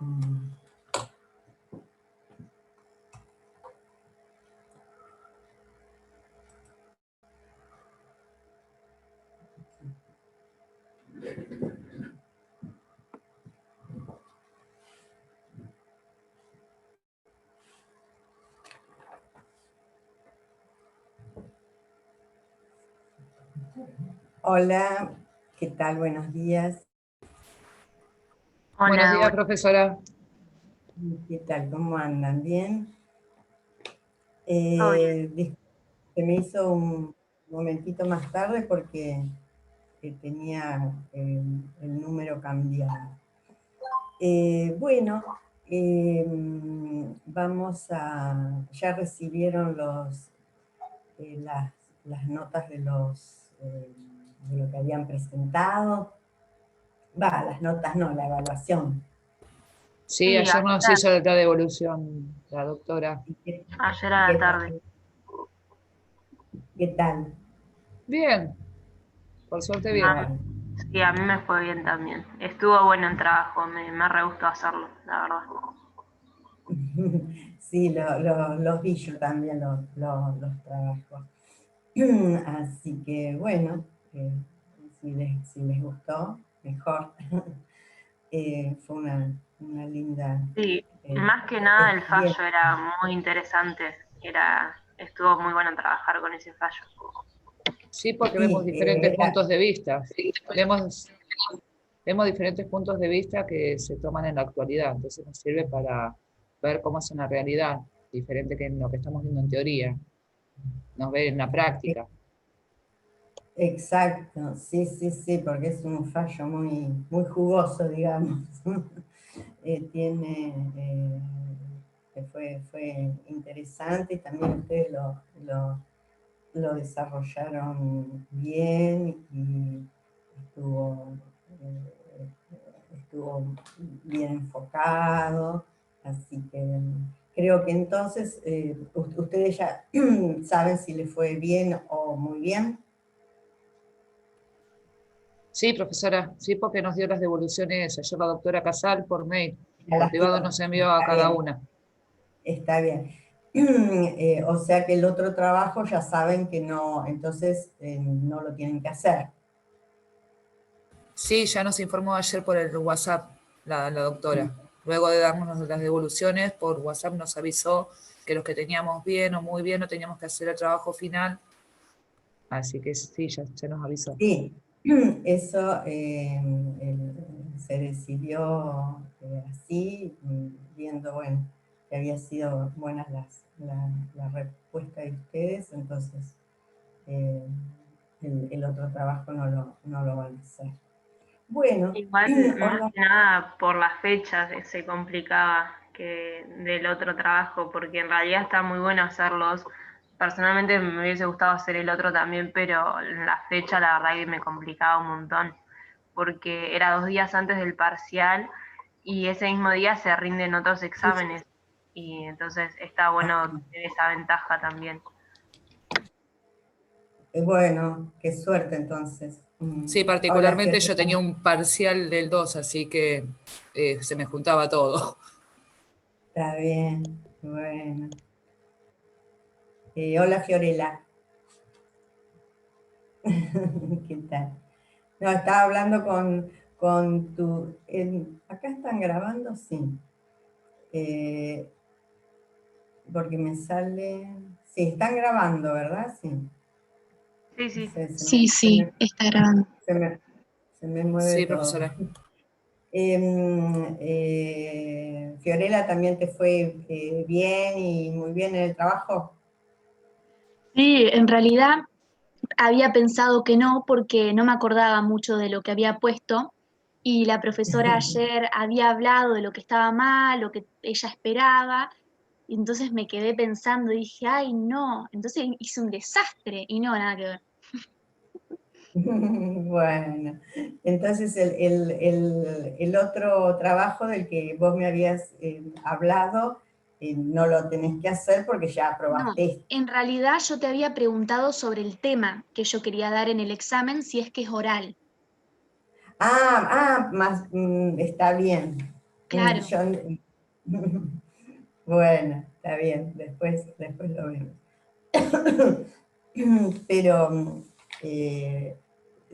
Mm. Hola, ¿qué tal? Buenos días. Buenos días, Hola, profesora. ¿Qué tal? ¿Cómo andan? ¿Bien? todo bien. Se me hizo un momentito más tarde porque tenía el número cambiado. Bueno, ya recibieron las notas de lo que habían presentado. Las notas no, la evaluación. Sí, Sí, ayer nos hizo la devolución la doctora. ¿Y qué, ayer y a la qué tarde. tal? ¿Qué tal? Bien, por suerte bien. Ah, Bueno. sí, a mí me fue bien también. Estuvo bueno el trabajo, me re gustó hacerlo, la verdad. Sí, los vi yo también, los trabajos. Así que bueno, si les gustó, mejor. Fue una linda Sí, eh, más que nada el experiencia. fallo era muy interesante. Estuvo muy bueno trabajar con ese fallo. Sí, porque vemos Sí, diferentes puntos de vista. Vemos, vemos diferentes puntos de vista que se toman en la actualidad. Entonces nos sirve para ver cómo es una realidad, diferente que en lo que estamos viendo en teoría. Nos ve en la práctica. exacto, sí, sí, sí, porque es un fallo muy jugoso, digamos. Fue interesante y también ustedes lo desarrollaron bien y estuvo, estuvo bien enfocado, así que creo que entonces ustedes ya saben si les fue bien o muy bien. Sí, profesora, sí, porque nos dio las devoluciones ayer la doctora Casal por mail. Ya Por las privado dio, nos envió a está cada bien, una. está bien. O sea que el otro trabajo ya saben que no, entonces no lo tienen que hacer. Sí, ya nos informó ayer por el WhatsApp la doctora. Luego de darnos las devoluciones, por WhatsApp nos avisó que los que teníamos bien o muy bien no teníamos que hacer el trabajo final. Así que sí, ya nos avisó. Sí, eso se decidió así, viendo, bueno, que había sido buenas la respuesta de ustedes, entonces eh, el otro trabajo no lo van a hacer. Bueno, Igual, más Olga, que nada por las fechas se complicaba que del otro trabajo, porque en realidad está muy bueno hacerlos. Personalmente me hubiese gustado hacer el otro también, pero la fecha la verdad que me complicaba un montón, porque era 2 días antes del parcial y ese mismo día se rinden otros exámenes y entonces está bueno tener esa ventaja también. bueno, qué suerte entonces. Sí, Hola, particularmente yo tenía Fiorella. un parcial del 2, así que se me juntaba todo. Está bien, bueno. Hola, Fiorella. ¿Qué tal? No, estaba hablando con acá están grabando, sí. Eh, porque me sale... Sí, están grabando, ¿verdad? Sí. Sí, sí. Sí, sí, está grabando. Se me- se me mueve Sí, todo. profesora. Fiorella, ¿también te fue bien y muy bien en el trabajo? Sí, en realidad había pensado que no porque no me acordaba mucho de lo que había puesto y la profesora ayer había hablado de lo que estaba mal, lo que ella esperaba, y entonces me quedé pensando y dije, ay, no, entonces hice un desastre y no, nada que ver. Bueno, entonces el otro trabajo del que vos me habías hablado, no lo tenés que hacer porque ya No, aprobaste este. en realidad yo te había preguntado sobre el tema que yo quería dar en el examen si es que es oral. Más, está bien. Claro. Bueno, está bien, después lo vemos. Pero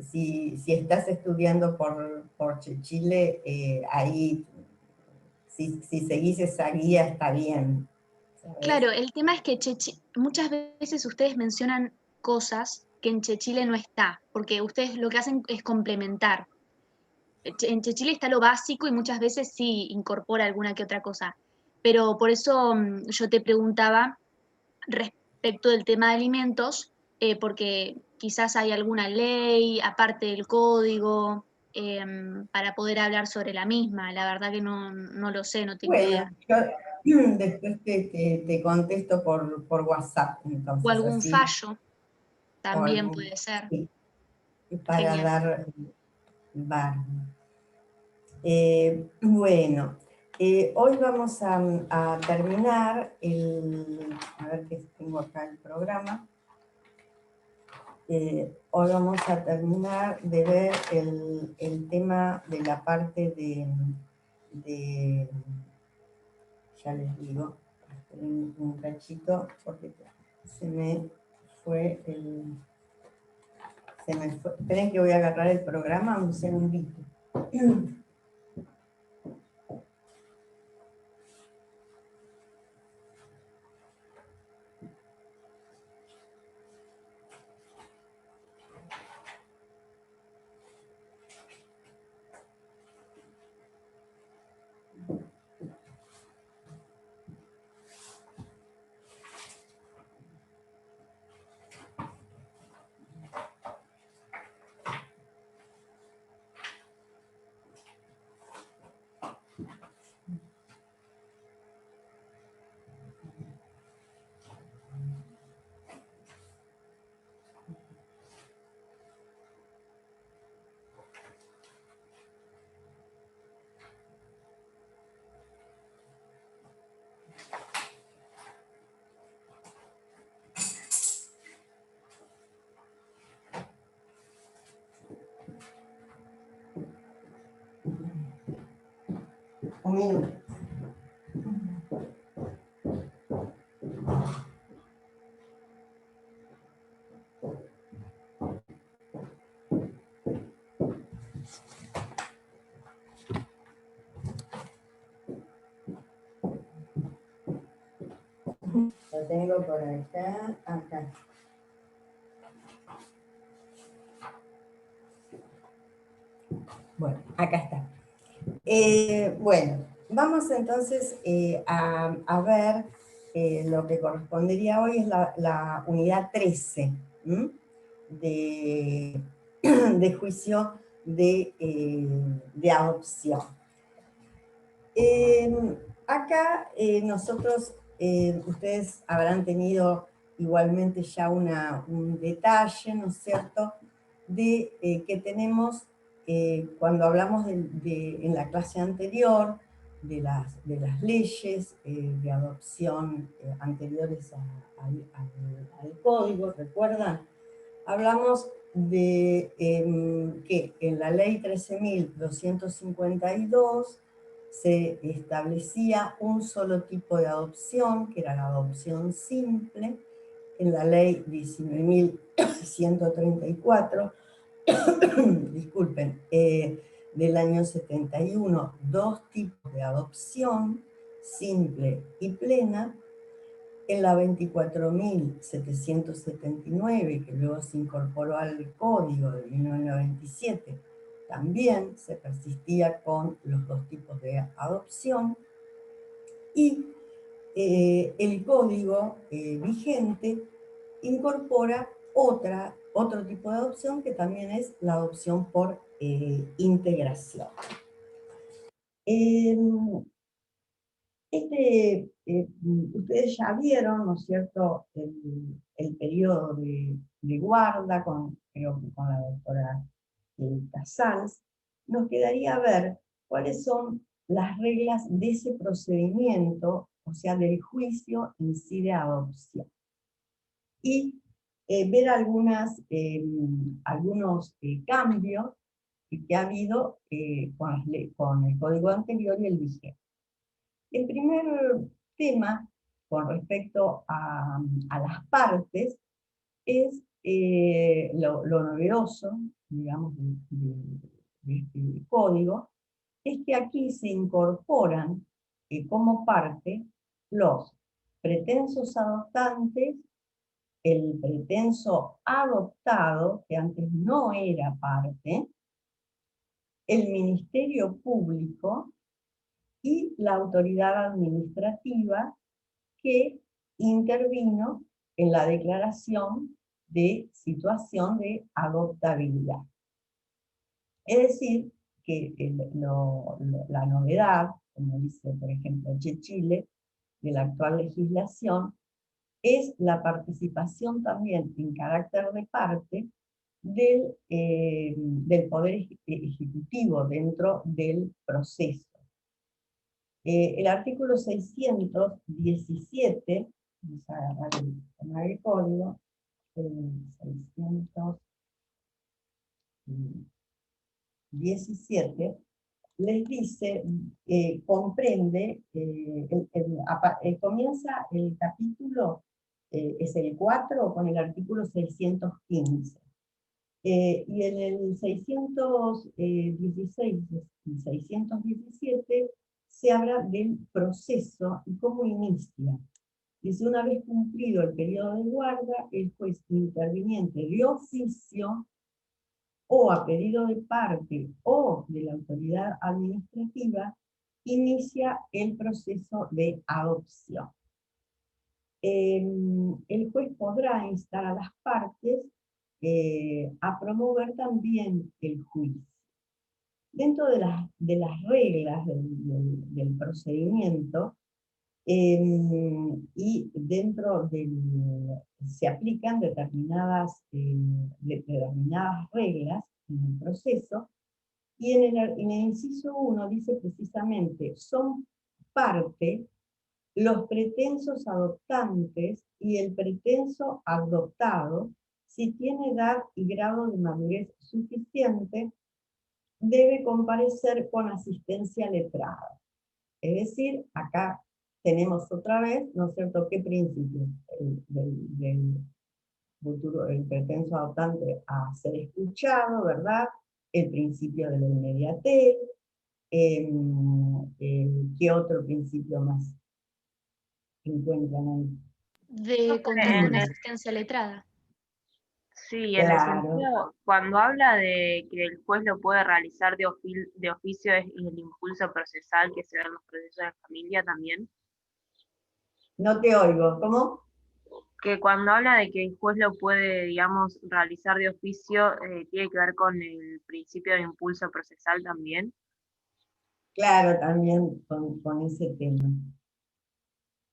si estás estudiando por Chile, ahí, si seguís esa guía, está bien, ¿sabes? Claro, el tema es que muchas veces ustedes mencionan cosas que en Chechile no está, porque ustedes lo que hacen es complementar. En Chechile está lo básico y muchas veces sí incorpora alguna que otra cosa. Pero por eso yo te preguntaba respecto del tema de alimentos, porque quizás hay alguna ley, aparte del código, para poder hablar sobre la misma. La verdad que no lo sé, no tengo idea. Bueno, yo después te contesto por WhatsApp, O entonces, algún así. fallo O también puede ser. sí, para Genial. dar bueno, hoy vamos a terminar a ver que tengo acá el programa. Hoy vamos a terminar de ver el tema de la parte de ya les digo, esperen un cachito porque se me fue esperen que voy a agarrar el programa un segundito. Un minuto. Lo tengo por acá. Bueno, acá está. Bueno, vamos entonces a ver lo que correspondería hoy es la unidad 13 de juicio de adopción. Acá nosotros, ustedes habrán tenido igualmente ya un detalle, ¿no es cierto?, de que tenemos, cuando hablamos en la clase anterior, de las leyes de adopción anteriores al código, ¿recuerdan? Hablamos de que en la ley 13.252 se establecía un solo tipo de adopción, que era la adopción simple. En la ley 19.134, disculpen, del año 71, dos tipos de adopción, simple y plena. En la 24.779, que luego se incorporó al Código de 1997, también se persistía con los dos tipos de adopción. Y el Código vigente incorpora otro tipo de adopción, que también es la adopción por integración. Ustedes ya vieron, ¿no es cierto?, el periodo de guarda, creo que con la doctora Casals. Nos quedaría ver cuáles son las reglas de ese procedimiento, o sea, del juicio en sí de adopción. Y ver algunos cambios que ha habido con el código anterior y el vigente. El primer tema con respecto a las partes es lo novedoso, digamos, de este código, es que aquí se incorporan como parte los pretensos adoptantes, el pretenso adoptado, que antes no era parte, el Ministerio Público y la autoridad administrativa que intervino en la declaración de situación de adoptabilidad. Es decir, que la novedad, como dice por ejemplo Chile, de la actual legislación, es la participación también en carácter de parte del Poder Ejecutivo dentro del proceso. El artículo 617, vamos a agarrar el código, el 617, les dice, comprende, comienza el capítulo, es el 4 con el artículo 615. Y en el 616 y 617 se habla del proceso y cómo inicia. Dice, una vez cumplido el periodo de guarda, el juez interviniente de oficio o a pedido de parte o de la autoridad administrativa, inicia el proceso de adopción. El juez podrá instar a las partes a promover también el juicio. Dentro de las reglas del procedimiento, y dentro se aplican determinadas reglas en el proceso, y en el inciso 1 dice precisamente, son parte los pretensos adoptantes y el pretenso adoptado, si tiene edad y grado de madurez suficiente, debe comparecer con asistencia letrada. Es decir, acá tenemos otra vez, ¿no es cierto?, qué principio del futuro, el pretenso adoptante a ser escuchado, ¿verdad? El principio de la inmediatez, ¿qué otro principio más encuentran ahí? De contar con En el- asistencia letrada. Sí, en el Claro, sentido, cuando habla de que el juez lo puede realizar de oficio y el impulso procesal que se da en los procesos de familia también, no te oigo, ¿cómo? que cuando habla de que el juez lo puede, digamos, realizar de oficio, tiene que ver con el principio de impulso procesal también. Claro, también con ese tema.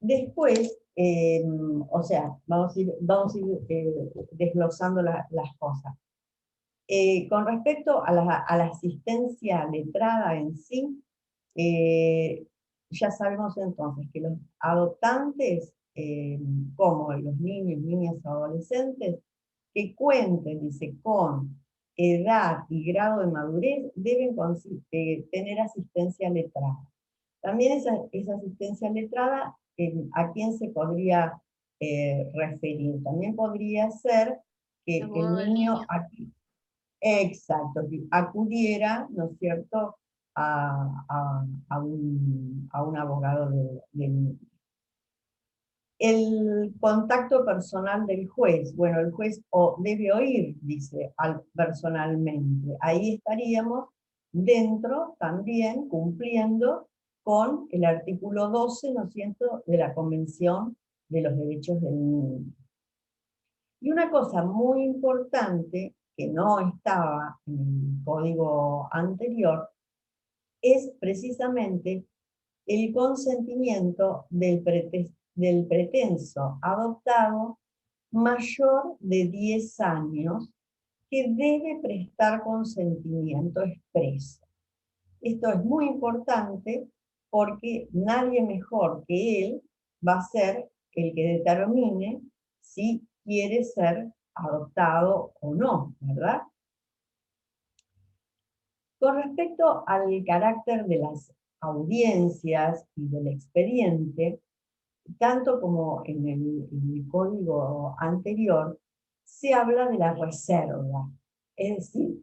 Después, o sea, vamos a ir desglosando las cosas. Con respecto a la asistencia letrada en sí, ya sabemos entonces que los adoptantes, como los niños, niñas o adolescentes, que cuenten, dice, con edad y grado de madurez, deben tener asistencia letrada. También esa asistencia letrada, ¿a quién se podría referir? También podría ser que el Abogado del niño niño. aquí, exacto, que acudiera, ¿no es cierto?, a un abogado del niño. El contacto personal del juez. Bueno, el juez debe oír, dice, personalmente. Ahí estaríamos dentro también cumpliendo con el artículo 12, ¿no es cierto?, de la Convención de los Derechos del Niño. Y una cosa muy importante que no estaba en el código anterior es precisamente el consentimiento del pretenso adoptado mayor de 10 años que debe prestar consentimiento expreso. Esto es muy importante porque nadie mejor que él va a ser el que determine si quiere ser adoptado o no, ¿verdad? Con respecto al carácter de las audiencias y del expediente, tanto como en el código anterior, se habla de la reserva. Es decir,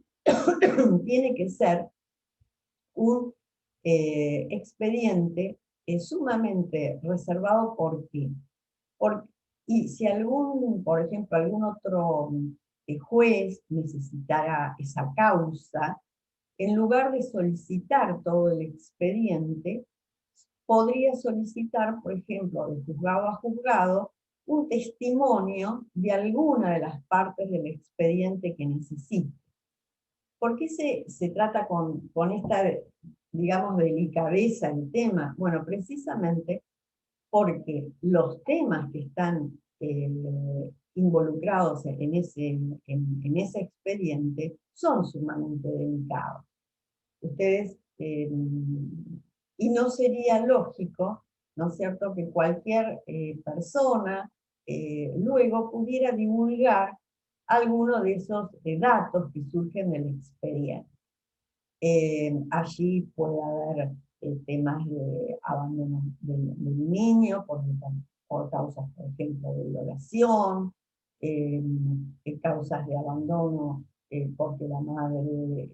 tiene que ser un expediente sumamente reservado. ¿Por qué? Y si por ejemplo, algún otro juez necesitara esa causa, en lugar de solicitar todo el expediente, podría solicitar, por ejemplo, de juzgado a juzgado, un testimonio de alguna de las partes del expediente que necesite. ¿Por qué se trata con esta, digamos, delicadeza el tema? Bueno, precisamente porque los temas que están involucrados en ese expediente son sumamente delicados. Ustedes, y no sería lógico, ¿no es cierto?, que cualquier persona luego pudiera divulgar alguno de esos datos que surgen del expediente. Allí puede haber temas de abandono del niño por causas, por ejemplo, de violación, causas de abandono porque la madre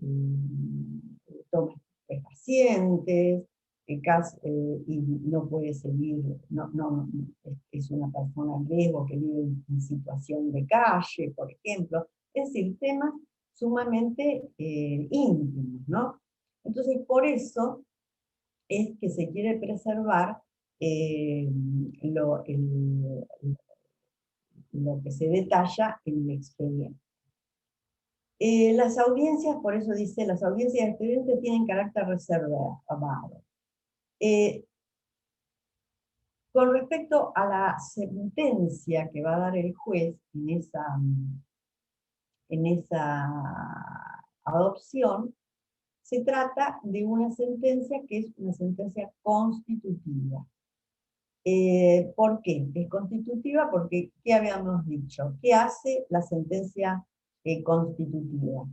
toma pacientes, y no puede seguir, es una persona en riesgo que vive en situación de calle, por ejemplo. Es decir, temas sumamente íntimos, ¿no? Entonces, por eso es que se quiere preservar lo que se detalla en el expediente. Las audiencias, por eso dice, las audiencias de expediente tienen carácter reservado. Con respecto a la sentencia que va a dar el juez en esa adopción, se trata de una sentencia que es una sentencia constitutiva. ¿Por qué? Es constitutiva porque, ¿qué habíamos dicho? ¿Qué hace la sentencia constitutiva?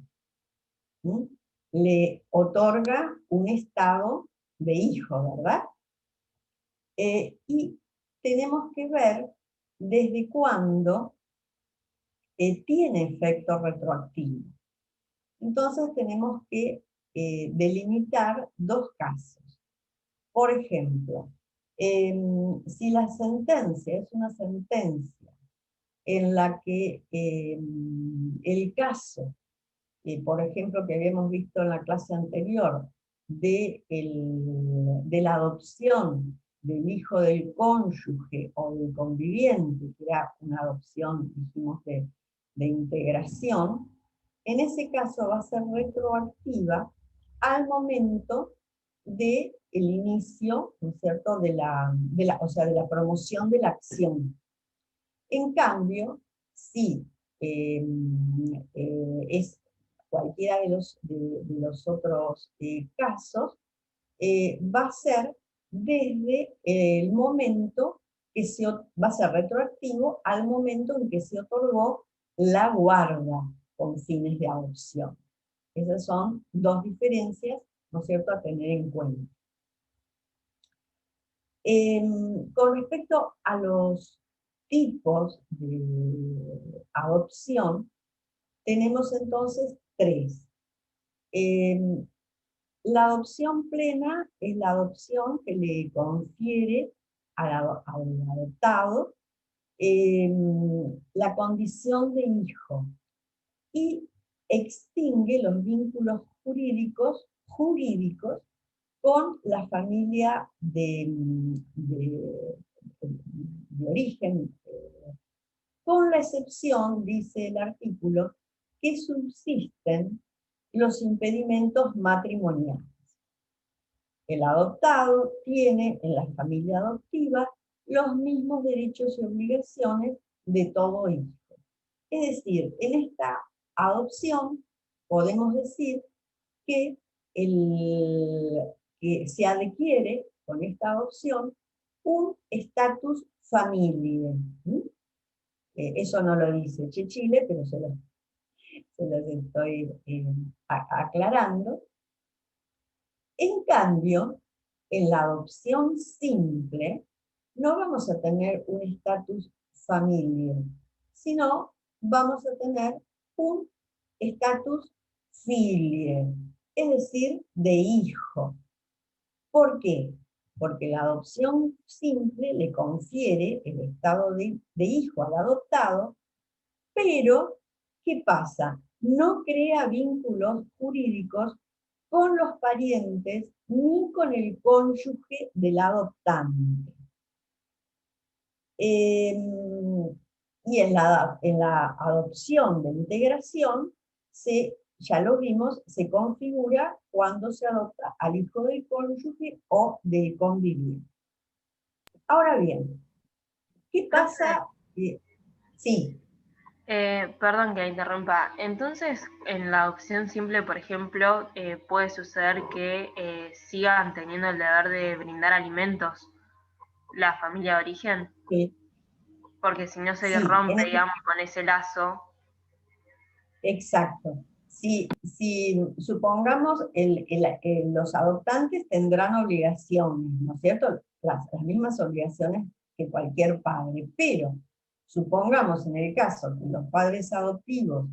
¿Mm? Le otorga un estado de hijo, ¿verdad? Y tenemos que ver desde cuándo tiene efecto retroactivo. Entonces tenemos que delimitar dos casos. Por ejemplo, si la sentencia es una sentencia en la que el caso, por ejemplo, que habíamos visto en la clase anterior, de la adopción del hijo del cónyuge o del conviviente, que era una adopción, dijimos, de integración, en ese caso va a ser retroactiva al momento del inicio, ¿no es cierto?, o sea, de la promoción de la acción. En cambio, si es cualquiera de los otros casos, va a ser desde el momento va a ser retroactivo al momento en que se otorgó la guarda con fines de adopción. Esas son dos diferencias, ¿no es cierto?, a tener en cuenta. Con respecto a los tipos de adopción, tenemos entonces tres. La adopción plena es la adopción que le confiere al adoptado la condición de hijo y extingue los vínculos jurídicos con la familia de origen, con la excepción, dice el artículo, que subsisten los impedimentos matrimoniales. El adoptado tiene en la familia adoptiva los mismos derechos y obligaciones de todo hijo. Es decir, en esta adopción podemos decir que se adquiere con esta adopción un estatus familia. Eso no lo dice Chile, pero se los estoy aclarando. En cambio, en la adopción simple, no vamos a tener un estatus familiar, sino vamos a tener un estatus filial, es decir, de hijo. ¿Por qué? Porque la adopción simple le confiere el estado de hijo al adoptado, pero, ¿qué pasa? No crea vínculos jurídicos con los parientes ni con el cónyuge del adoptante. Y en la adopción de integración, ya lo vimos, se configura cuando se adopta al hijo del cónyuge o del conviviente. Ahora bien, ¿qué pasa? Sí. Perdón que interrumpa. Entonces, en la adopción simple, por ejemplo, puede suceder que sigan teniendo el deber de brindar alimentos la familia de origen, Sí, porque si no se sí, rompe, digamos, con ese lazo. exacto. Si supongamos, los adoptantes tendrán obligaciones, ¿no es cierto? Las mismas obligaciones que cualquier padre, pero supongamos en el caso que los padres adoptivos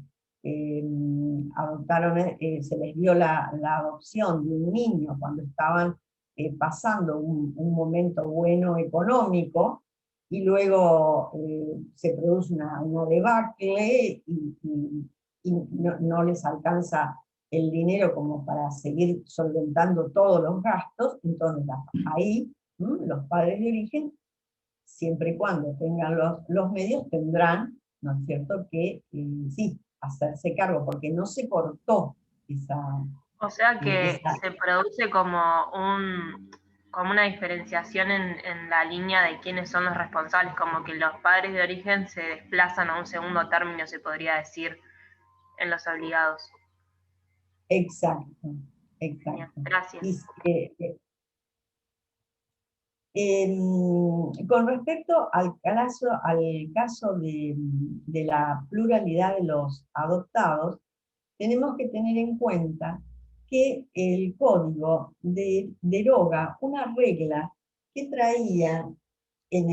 adoptaron, se les dio la adopción de un niño cuando estaban pasando un momento bueno económico, y luego se produce una debacle y no les alcanza el dinero como para seguir solventando todos los gastos, entonces ahí los padres de origen, siempre y cuando tengan los medios, tendrán, ¿no es cierto?, que sí, hacerse cargo, porque no se cortó esa... O sea que se produce como una diferenciación en la línea de quiénes son los responsables, como que los padres de origen se desplazan a un segundo término, se podría decir, en los obligados. Exacto, Genial, exacto. gracias. Con respecto al caso de la pluralidad de los adoptados, tenemos que tener en cuenta que el código deroga una regla que traía en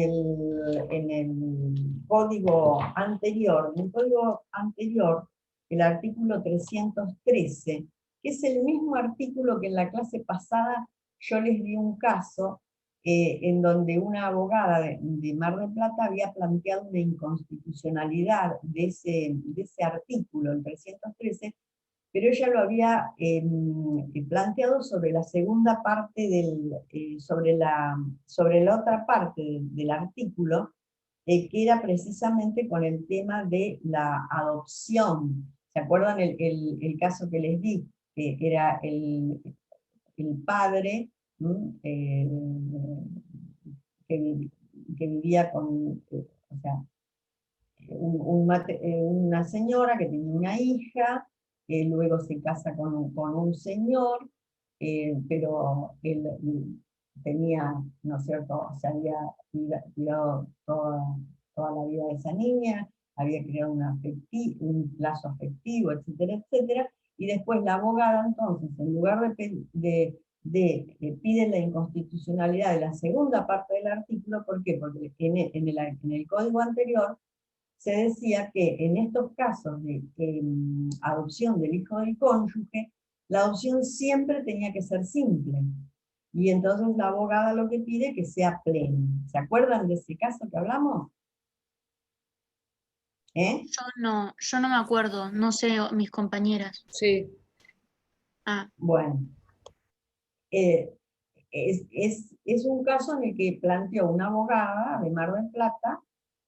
el código anterior, el artículo 313, que es el mismo artículo que en la clase pasada yo les di un caso en donde una abogada de Mar del Plata había planteado una inconstitucionalidad de ese artículo, el 313, pero ella lo había planteado sobre la segunda parte sobre la otra parte del artículo, que era precisamente con el tema de la adopción. ¿Se acuerdan el caso que les di? Que era el padre que, que vivía con, o sea, una señora que tenía una hija, luego se casa con un señor, pero él tenía, ¿no es cierto?, se había cuidado toda la vida de esa niña, había creado un lazo afectivo, etcétera, etcétera, y después la abogada entonces, en lugar pide la inconstitucionalidad de la segunda parte del artículo. ¿Por qué? Porque en el código anterior se decía que en estos casos de adopción del hijo del cónyuge, la adopción siempre tenía que ser simple. Y entonces la abogada lo que pide es que sea plena. ¿Se acuerdan de ese caso que hablamos? Yo no me acuerdo, no sé, mis compañeras. Sí. Bueno, es un caso en el que planteó una abogada de Mar del Plata,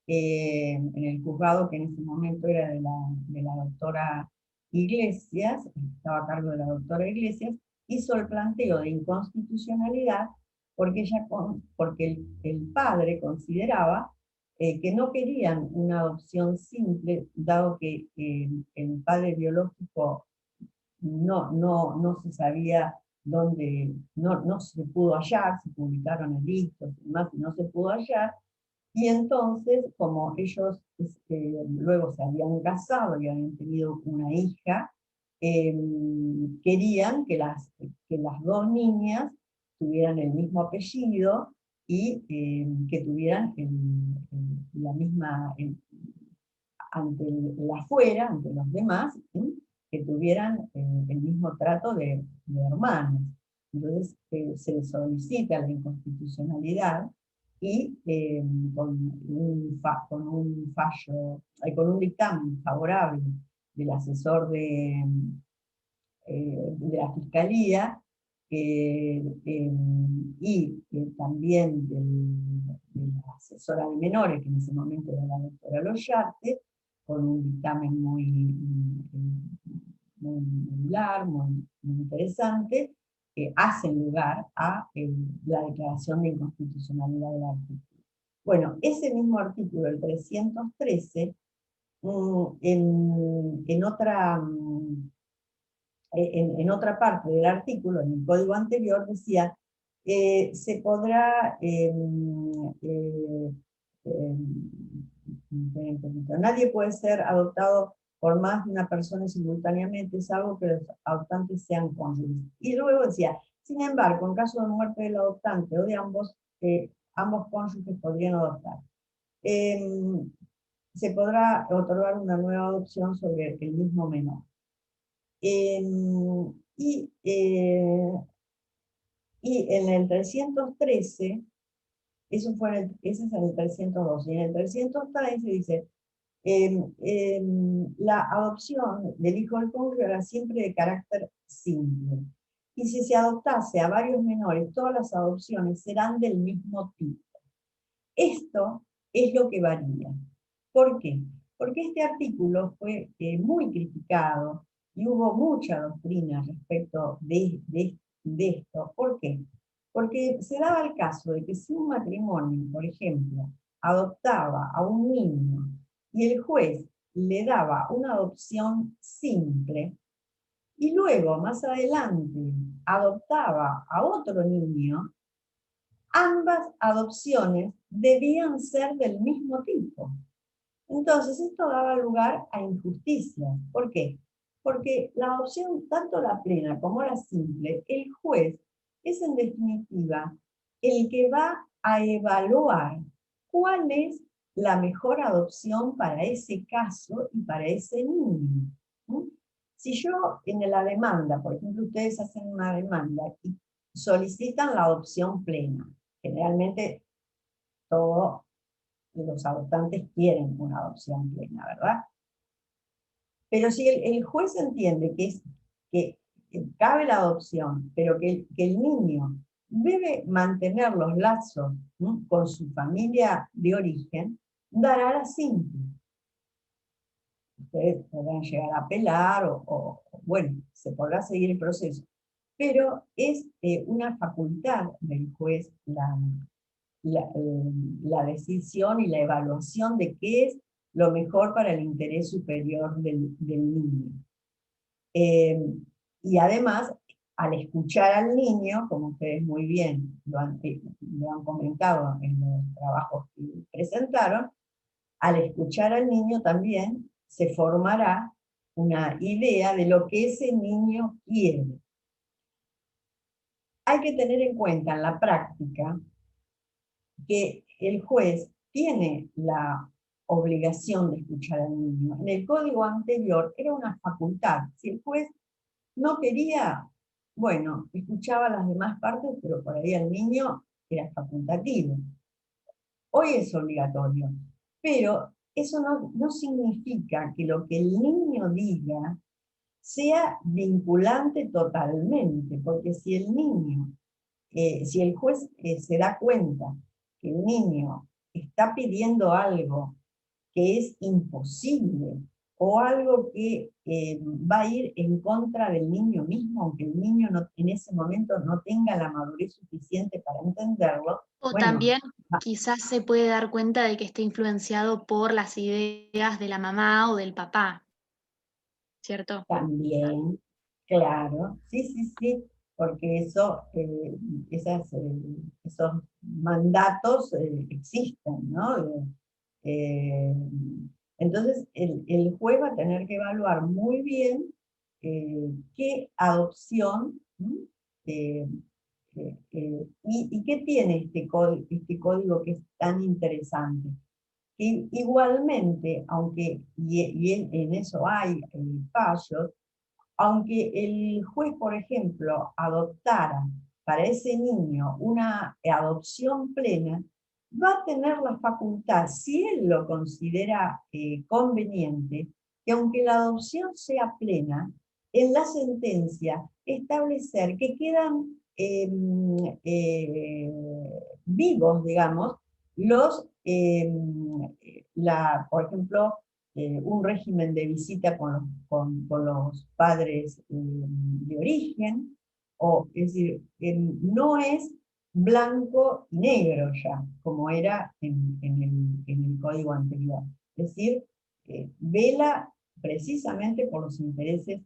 en el juzgado que en ese momento era de la doctora Iglesias, estaba a cargo de la doctora Iglesias, hizo el planteo de inconstitucionalidad porque el padre consideraba que no querían una adopción simple, dado que el padre biológico no se sabía dónde, no se pudo hallar, se publicaron edictos y demás, y no se pudo hallar. Y entonces, como ellos luego se habían casado y habían tenido una hija, querían que las dos niñas tuvieran el mismo apellido y que tuvieran la misma, ante el afuera, ante los demás, ¿sí? Que tuvieran el mismo trato de hermanos. Entonces se les solicita la inconstitucionalidad y con un fallo, con un dictamen favorable del asesor de la Fiscalía y también de la asesora de menores, que en ese momento era la doctora Loyarte, con un dictamen muy regular, muy interesante, que hacen lugar a la declaración de inconstitucionalidad del artículo. Bueno, ese mismo artículo, el 313, en otra parte del artículo, en el código anterior, decía, se podrá, nadie puede ser adoptado por más de una persona simultáneamente, salvo que los adoptantes sean cónyuges. Y luego decía, sin embargo, en caso de muerte del adoptante o de ambos cónyuges podrían adoptar. Se podrá otorgar una nueva adopción sobre el mismo menor. Y en el 313, ese es en el 312, y en el 313 dice, la adopción del hijo del cónyuge era siempre de carácter simple. Y si se adoptase a varios menores, todas las adopciones serán del mismo tipo. Esto es lo que varía. ¿Por qué? Porque este artículo fue muy criticado y hubo mucha doctrina respecto de esto. ¿Por qué? Porque se daba el caso de que si un matrimonio, por ejemplo, adoptaba a un niño y el juez le daba una adopción simple, y luego, más adelante, adoptaba a otro niño, ambas adopciones debían ser del mismo tipo. Entonces, esto daba lugar a injusticias. ¿Por qué? Porque la adopción, tanto la plena como la simple, el juez es en definitiva el que va a evaluar cuál es la mejor adopción para ese caso y para ese niño. Si yo en la demanda, por ejemplo, ustedes hacen una demanda y solicitan la adopción plena, generalmente todos los adoptantes quieren una adopción plena, ¿verdad? Pero si el juez entiende que cabe la adopción, pero que el niño debe mantener los lazos, ¿no?, con su familia de origen, dará la simple. Ustedes podrán llegar a apelar bueno, se podrá seguir el proceso. Pero es una facultad del juez la decisión y la evaluación de qué es lo mejor para el interés superior del niño. Y además, al escuchar al niño, como ustedes muy bien lo han comentado en los trabajos que presentaron, al escuchar al niño también se formará una idea de lo que ese niño quiere. Hay que tener en cuenta en la práctica que el juez tiene la obligación de escuchar al niño. En el código anterior era una facultad. Si el juez no quería, bueno, escuchaba las demás partes, pero por ahí el niño era facultativo. Hoy es obligatorio, pero eso no significa que lo que el niño diga sea vinculante totalmente, porque si el niño, si el juez se da cuenta que el niño está pidiendo algo que es imposible, o algo que va a ir en contra del niño mismo, aunque el niño en ese momento no tenga la madurez suficiente para entenderlo. O bueno, también quizás se puede dar cuenta de que esté influenciado por las ideas de la mamá o del papá, ¿cierto? también, claro, sí, porque esos mandatos existen, ¿no? Entonces, el juez va a tener que evaluar muy bien qué adopción, y qué tiene este código que es tan interesante. Que igualmente, aunque, y en eso hay fallos, aunque el juez, por ejemplo, adoptara para ese niño una adopción plena, va a tener la facultad, si él lo considera conveniente, que aunque la adopción sea plena, en la sentencia establecer que quedan vivos, digamos, por ejemplo, un régimen de visita con los padres de origen, es decir, no es blanco y negro ya, como era en el código anterior. Es decir, vela precisamente por los intereses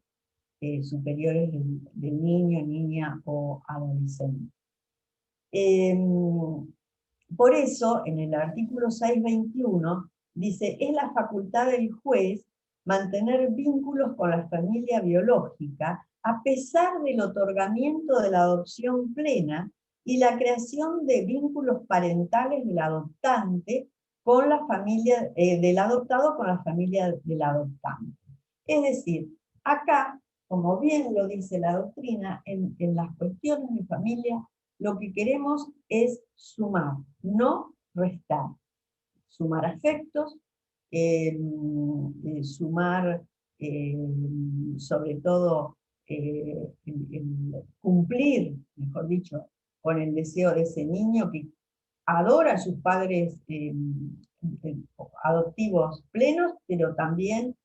superiores del niño, niña o adolescente. Por eso, en el artículo 621, dice, es la facultad del juez mantener vínculos con la familia biológica a pesar del otorgamiento de la adopción plena y la creación de vínculos parentales del adoptante con la familia, del adoptado con la familia del adoptante. Es decir, acá, como bien lo dice la doctrina, en las cuestiones de familia, lo que queremos es sumar, no restar. Sumar afectos, sumar sobre todo cumplir, mejor dicho, con el deseo de ese niño que adora a sus padres adoptivos plenos, pero también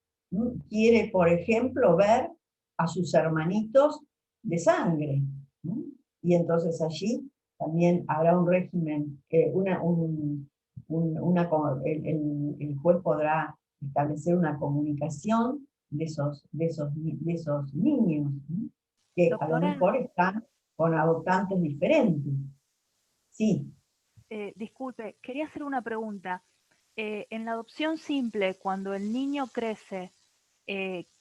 quiere, por ejemplo, ver a sus hermanitos de sangre. Y entonces allí también habrá un régimen, el juez podrá establecer una comunicación de esos niños, que a lo Doctora, mejor están con adoptantes diferentes. Sí. disculpe, quería hacer una pregunta. En la adopción simple, cuando el niño crece,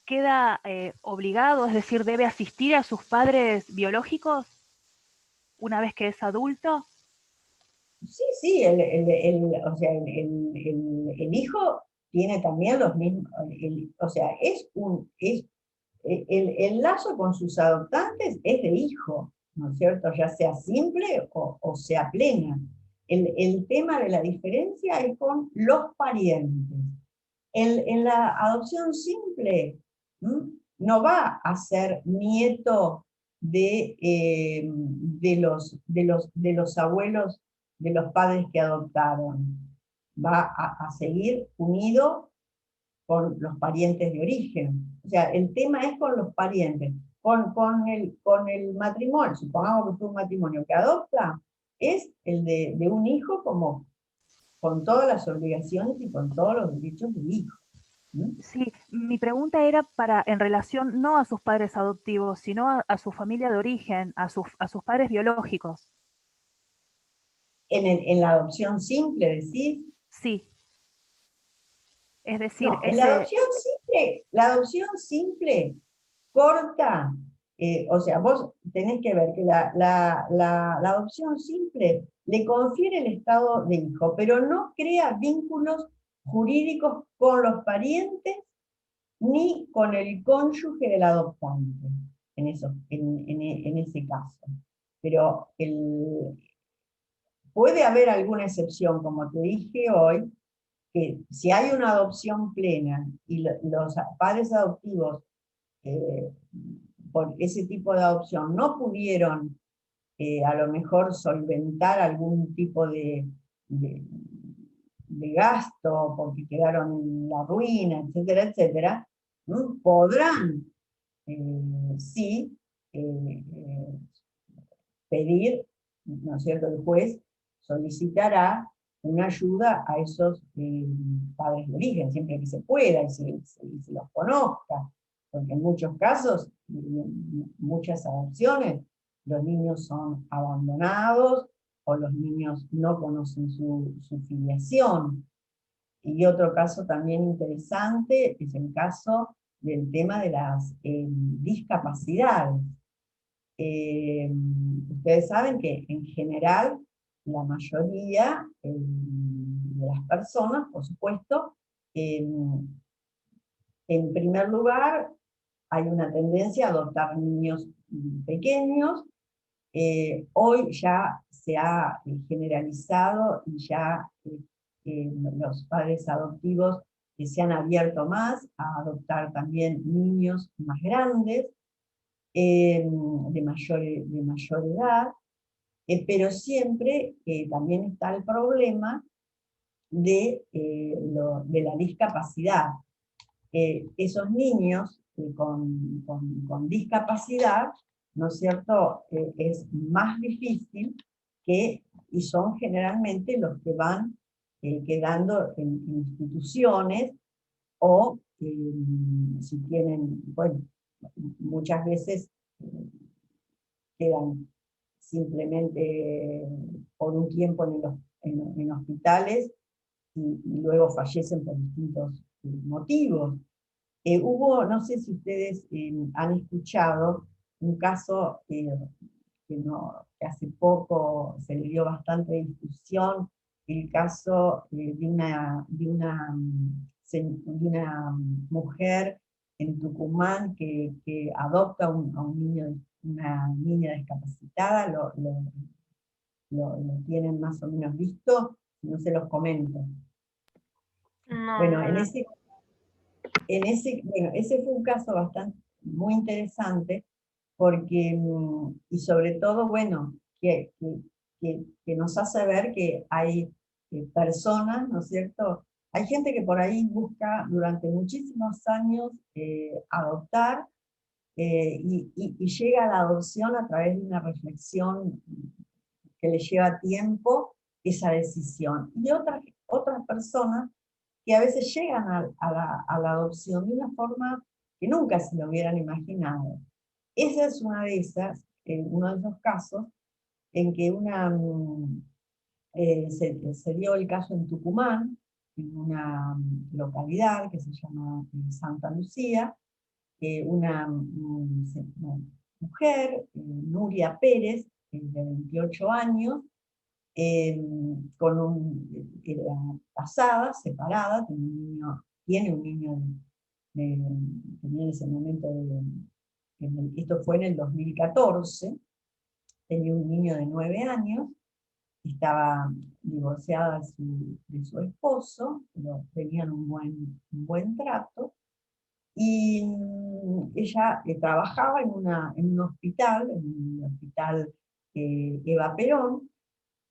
¿queda obligado, es decir, debe asistir a sus padres biológicos una vez que es adulto? Sí, o sea, el hijo tiene también los mismos, o sea, el lazo con sus adoptantes es de hijo, ¿no es cierto? Ya sea simple o sea plena. El tema de la diferencia es con los parientes. En la adopción simple, no va a ser nieto de los abuelos, de los padres que adoptaron. Va a seguir unido con los parientes de origen. O sea, el tema es con los parientes. Con el matrimonio, supongamos que fue un matrimonio que adopta, es el de un hijo como con todas las obligaciones y con todos los derechos del hijo. Sí, mi pregunta era en relación no a sus padres adoptivos, sino a su familia de origen, a sus padres biológicos. En la adopción simple, decís. Sí. Es decir, no, la adopción simple corta, o sea, vos tenés que ver que la adopción simple le confiere el estado de hijo, pero no crea vínculos jurídicos con los parientes ni con el cónyuge del adoptante, en ese caso. Pero puede haber alguna excepción, como te dije hoy, que si hay una adopción plena y los padres adoptivos por ese tipo de adopción no pudieron a lo mejor solventar algún tipo de gasto porque quedaron en la ruina, etcétera, etcétera, podrán sí pedir, ¿no es cierto?, el juez solicitará una ayuda a esos padres de origen, siempre que se pueda y se los conozca, porque en muchos casos, en muchas adopciones, los niños son abandonados o los niños no conocen su filiación. Y otro caso también interesante es el caso del tema de las discapacidades. Ustedes saben que en general la mayoría de las personas, por supuesto, en primer lugar, hay una tendencia a adoptar niños pequeños. Hoy ya se ha generalizado y ya los padres adoptivos se han abierto más a adoptar también niños más grandes, de mayor edad, pero siempre también está el problema de la discapacidad. Esos niños con discapacidad, ¿no es cierto?, es más difícil y son generalmente los que van quedando en instituciones o si tienen, bueno, muchas veces quedan simplemente por un tiempo en hospitales y luego fallecen por distintos motivos. No sé si ustedes han escuchado un caso que hace poco se le dio bastante difusión, el caso de una mujer en Tucumán que adopta a una niña discapacitada, lo tienen más o menos visto, no se los comento. Bueno, ese fue un caso muy interesante, porque, y sobre todo, bueno, que nos hace ver que hay personas, ¿no es cierto? Hay gente que por ahí busca durante muchísimos años adoptar, y llega a la adopción a través de una reflexión que le lleva tiempo esa decisión. Y otras personas que a veces llegan a la adopción de una forma que nunca se lo hubieran imaginado. Esa es uno de esos casos en que se dio el caso en Tucumán, en una localidad que se llama Santa Lucía, una mujer, Nuria Pérez, de 28 años, era casada, separada, tiene un niño, tenía en ese momento, esto fue en el 2014, tenía un niño de 9 años, estaba divorciada de su esposo, pero tenían un buen trato, y ella trabajaba en un hospital, Eva Perón,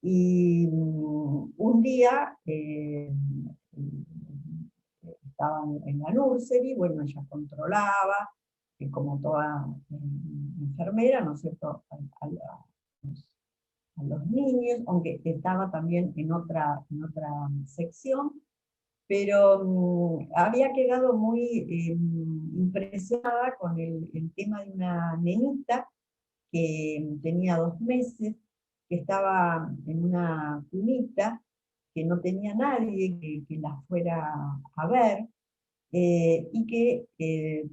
y un día estaban en la nursery, bueno, ella controlaba, como toda enfermera, ¿no es cierto?, a los niños, aunque estaba también en otra sección, pero había quedado muy impresionada con el tema de una nenita que tenía 2 meses, que estaba en una cunita, que no tenía nadie que la fuera a ver, y que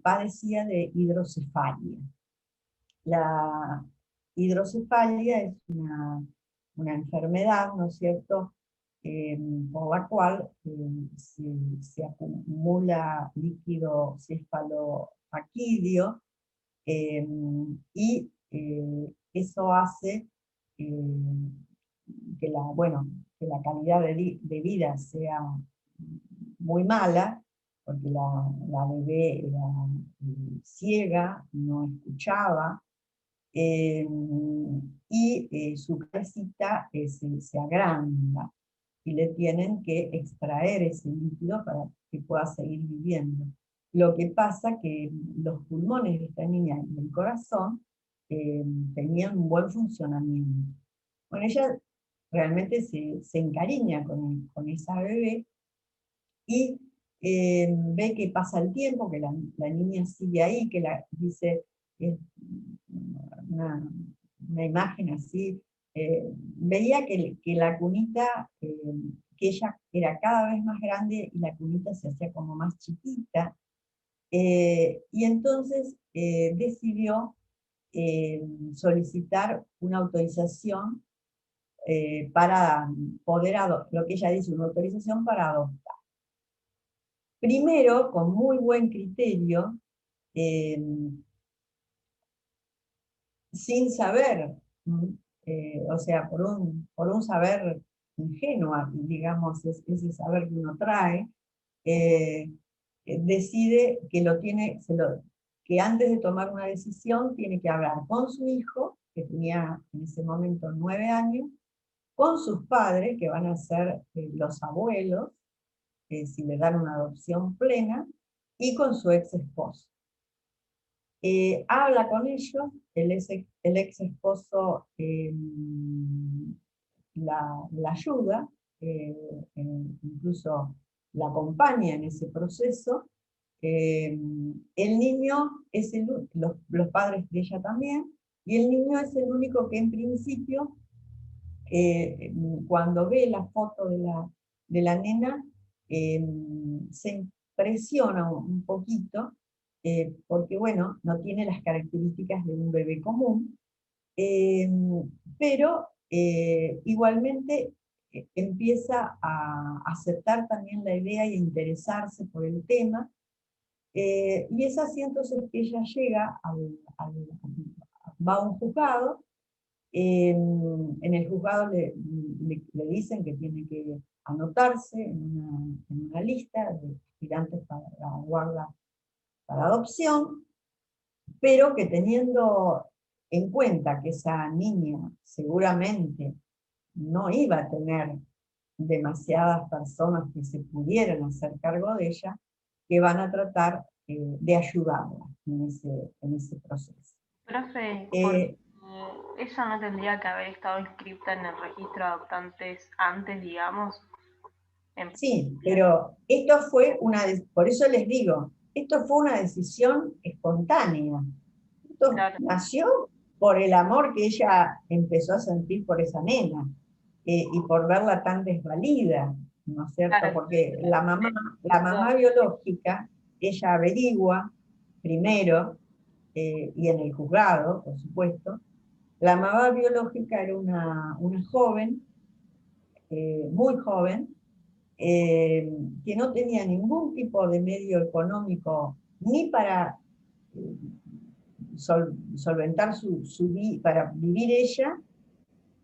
padecía de hidrocefalia. La hidrocefalia es una enfermedad, ¿no es cierto?, por la cual se acumula líquido cefalorraquídeo, y eso hace que la calidad de vida sea muy mala, porque la bebé era ciega, no escuchaba, y su cabecita se agranda, y le tienen que extraer ese líquido para que pueda seguir viviendo. Lo que pasa que los pulmones de esta niña y el corazón tenían un buen funcionamiento. Bueno, ella realmente se encariña con esa bebé, y ve que pasa el tiempo, que la niña sigue ahí, que dice, una imagen así, veía que la cunita, que ella era cada vez más grande y la cunita se hacía como más chiquita, Y entonces decidió solicitar una autorización para poder adoptar, lo que ella dice, una autorización para adoptar. Primero, con muy buen criterio, sin saber, o sea, por un saber ingenuo, digamos, ese saber que uno trae, decide que que antes de tomar una decisión tiene que hablar con su hijo, que tenía en ese momento 9 años, con sus padres, que van a ser los abuelos, si le dan una adopción plena, y con su ex esposo. Habla con ellos, el ex esposo la ayuda, incluso la acompaña en ese proceso. El niño es los padres de ella también, y el niño es el único que en principio, cuando ve la foto de la nena, se impresiona un poquito, porque bueno, no tiene las características de un bebé común, pero igualmente empieza a aceptar también la idea y a interesarse por el tema, y es así entonces que ella llega va a un juzgado. En el juzgado le dicen que tiene que anotarse en una lista de aspirantes para la guarda para adopción, pero que teniendo en cuenta que esa niña seguramente no iba a tener demasiadas personas que se pudieran hacer cargo de ella, que van a tratar de ayudarla en ese proceso. Profe, porque ella no tendría que haber estado inscrita en el registro de adoptantes antes, digamos. Sí, pero esto fue por eso les digo, esto fue una decisión espontánea. Esto nació por el amor que ella empezó a sentir por esa nena, y por verla tan desvalida, ¿no es cierto? Porque la mamá biológica, ella averigua primero, y en el juzgado, por supuesto, la mamá biológica era una joven, muy joven, que no tenía ningún tipo de medio económico ni para solventar para vivir ella,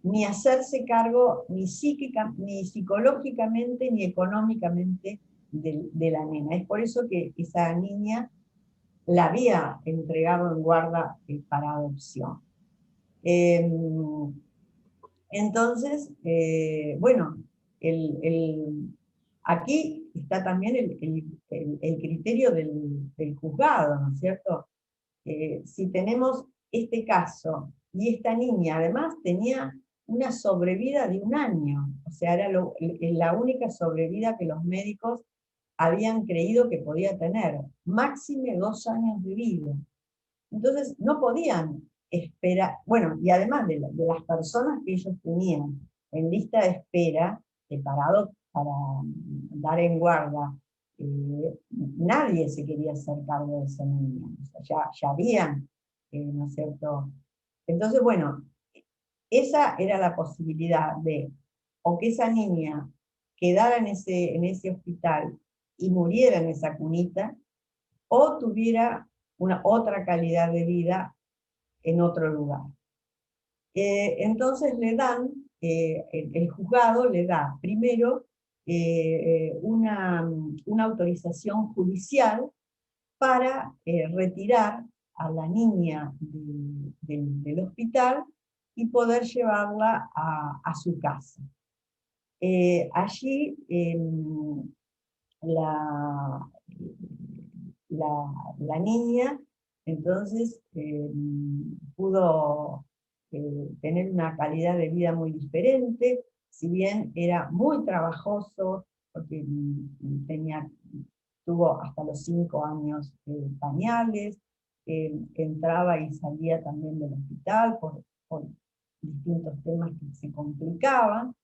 ni hacerse cargo ni psicológicamente ni económicamente de la nena. Es por eso que esa niña la había entregado en guarda para adopción. Entonces, bueno, aquí está también el criterio del juzgado, ¿no es cierto? Si tenemos este caso, y esta niña además tenía una sobrevida de 1 año, o sea, era la única sobrevida que los médicos habían creído que podía tener, máxime 2 años de vida. Entonces no podían esperar, bueno, y además de las personas que ellos tenían en lista de espera, para dar en guarda, nadie se quería hacer cargo de esa niña, o sea, ya habían, ¿no es cierto? Entonces, bueno, esa era la posibilidad de, o que esa niña quedara en ese hospital y muriera en esa cunita, o tuviera otra calidad de vida en otro lugar. Entonces le dan, el juzgado le da primero una autorización judicial para retirar a la niña del hospital y poder llevarla a su casa. Allí la niña entonces pudo tener una calidad de vida muy diferente, si bien era muy trabajoso, porque tuvo hasta los 5 años pañales, entraba y salía también del hospital por distintos temas que se complicaban,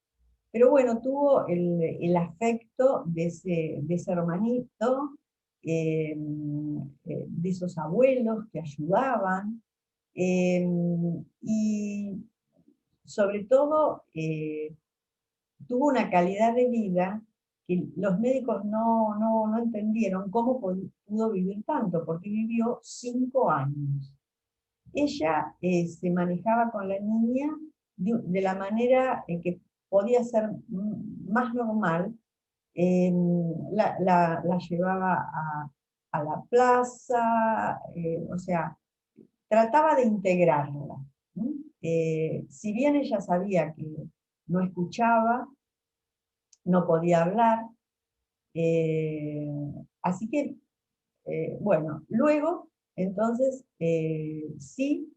pero bueno, tuvo el afecto de ese hermanito, de esos abuelos que ayudaban, y sobre todo tuvo una calidad de vida que los médicos no entendieron cómo pudo vivir tanto, porque vivió 5 años. Ella se manejaba con la niña de la manera que podía ser más normal. La llevaba a la plaza, o sea, trataba de integrarla. Si bien ella sabía que no escuchaba, no podía hablar, así que, bueno, luego, entonces, sí,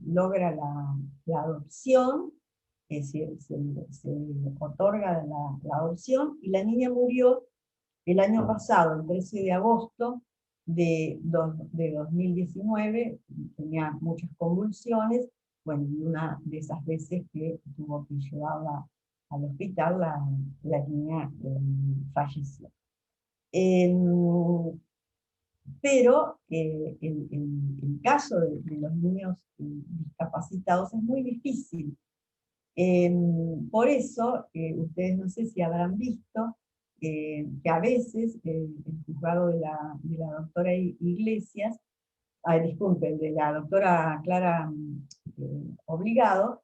logra la adopción, es decir, se otorga la adopción, y la niña murió el año pasado, el 13 de agosto de 2019, tenía muchas convulsiones, bueno, y una de esas veces que tuvo que llevarla al hospital, la niña falleció. Pero el caso de los niños discapacitados es muy difícil. Por eso, ustedes no sé si habrán visto que a veces el juzgado de la doctora Iglesias, disculpen, de la doctora Clara Obligado,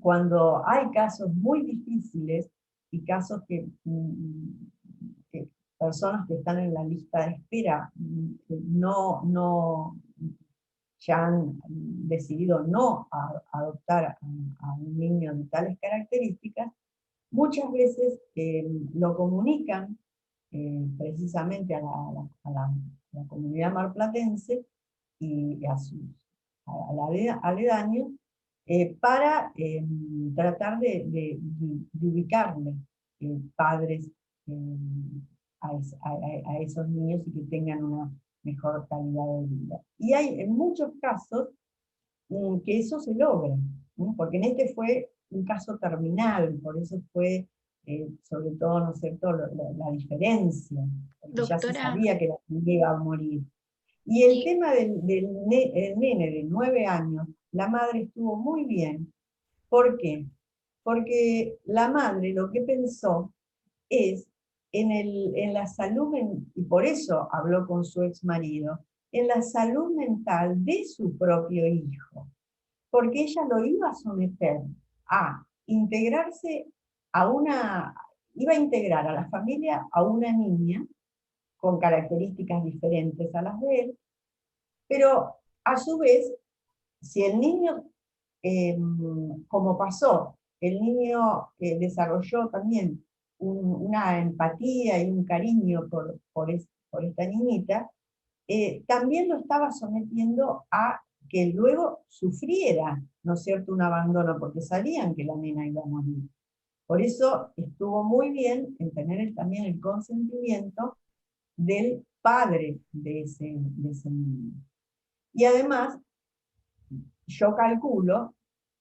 cuando hay casos muy difíciles y casos que personas que están en la lista de espera ya han decidido no adoptar a un niño de tales características, muchas veces lo comunican precisamente a la comunidad marplatense y al aledaño, para tratar de ubicarle padres a esos niños y que tengan una mejor calidad de vida. Y hay en muchos casos que eso se logra, ¿no? Porque en este fue un caso terminal, por eso fue sobre todo, ¿no es cierto?, la diferencia, porque ya se sabía que la niña iba a morir. Y el tema del nene de 9 años, la madre estuvo muy bien. ¿Por qué? Porque la madre lo que pensó es en la salud, y por eso habló con su ex marido, en la salud mental de su propio hijo. Porque ella lo iba a someter a integrarse iba a integrar a la familia a una niña con características diferentes a las de él, pero a su vez, si el niño, como pasó, el niño desarrolló también una empatía y un cariño por esta niñita, también lo estaba sometiendo a que luego sufriera, ¿no es cierto?, un abandono, porque sabían que la nena iba a morir. Por eso estuvo muy bien en tener también el consentimiento del padre de ese niño. Y además, yo calculo,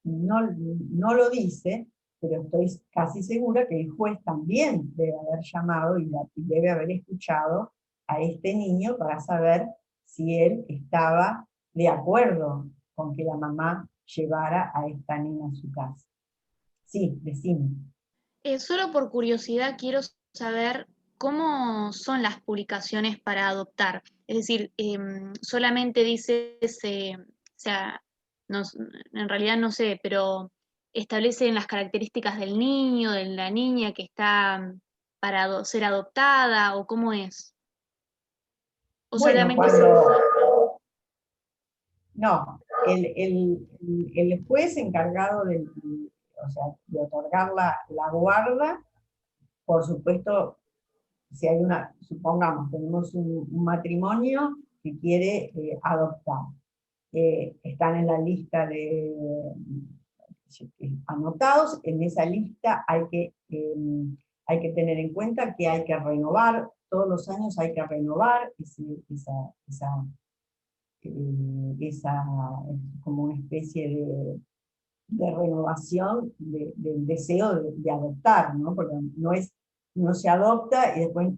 no lo dice, pero estoy casi segura que el juez también debe haber llamado y debe haber escuchado a este niño para saber si él estaba de acuerdo con que la mamá llevara a esta niña a su casa. Sí, decime. Solo por curiosidad quiero saber cómo son las publicaciones para adoptar. Es decir, solamente dice, o sea, en realidad no sé, pero establecen las características del niño, de la niña que está para ser adoptada, o cómo es. O Bueno, solamente no, el juez encargado de otorgar la guarda, por supuesto, si hay supongamos, tenemos un matrimonio que quiere adoptar, están en la lista de anotados, en esa lista hay que tener en cuenta que hay que renovar, todos los años hay que renovar esa como una especie de renovación del deseo de adoptar, ¿no? Porque no se adopta y después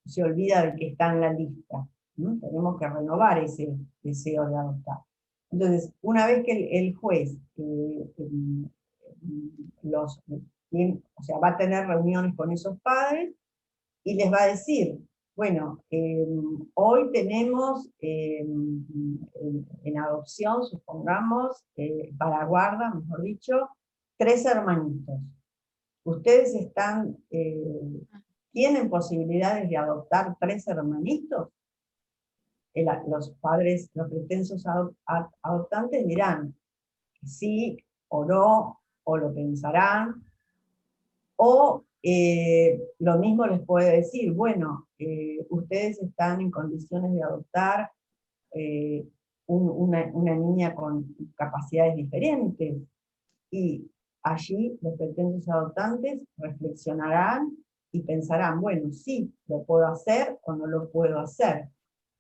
se olvida del que está en la lista, ¿no? Tenemos que renovar ese deseo de adoptar. Entonces, una vez que el juez o sea, va a tener reuniones con esos padres y les va a decir, bueno, hoy tenemos en adopción, supongamos, para guarda, mejor dicho, 3 hermanitos. ¿Ustedes tienen posibilidades de adoptar 3 hermanitos? Los padres, los pretensos adoptantes dirán sí o no, o lo pensarán, o lo mismo les puede decir, bueno, ustedes están en condiciones de adoptar una niña con capacidades diferentes, y allí los pretensos adoptantes reflexionarán y pensarán, bueno, sí, lo puedo hacer o no lo puedo hacer.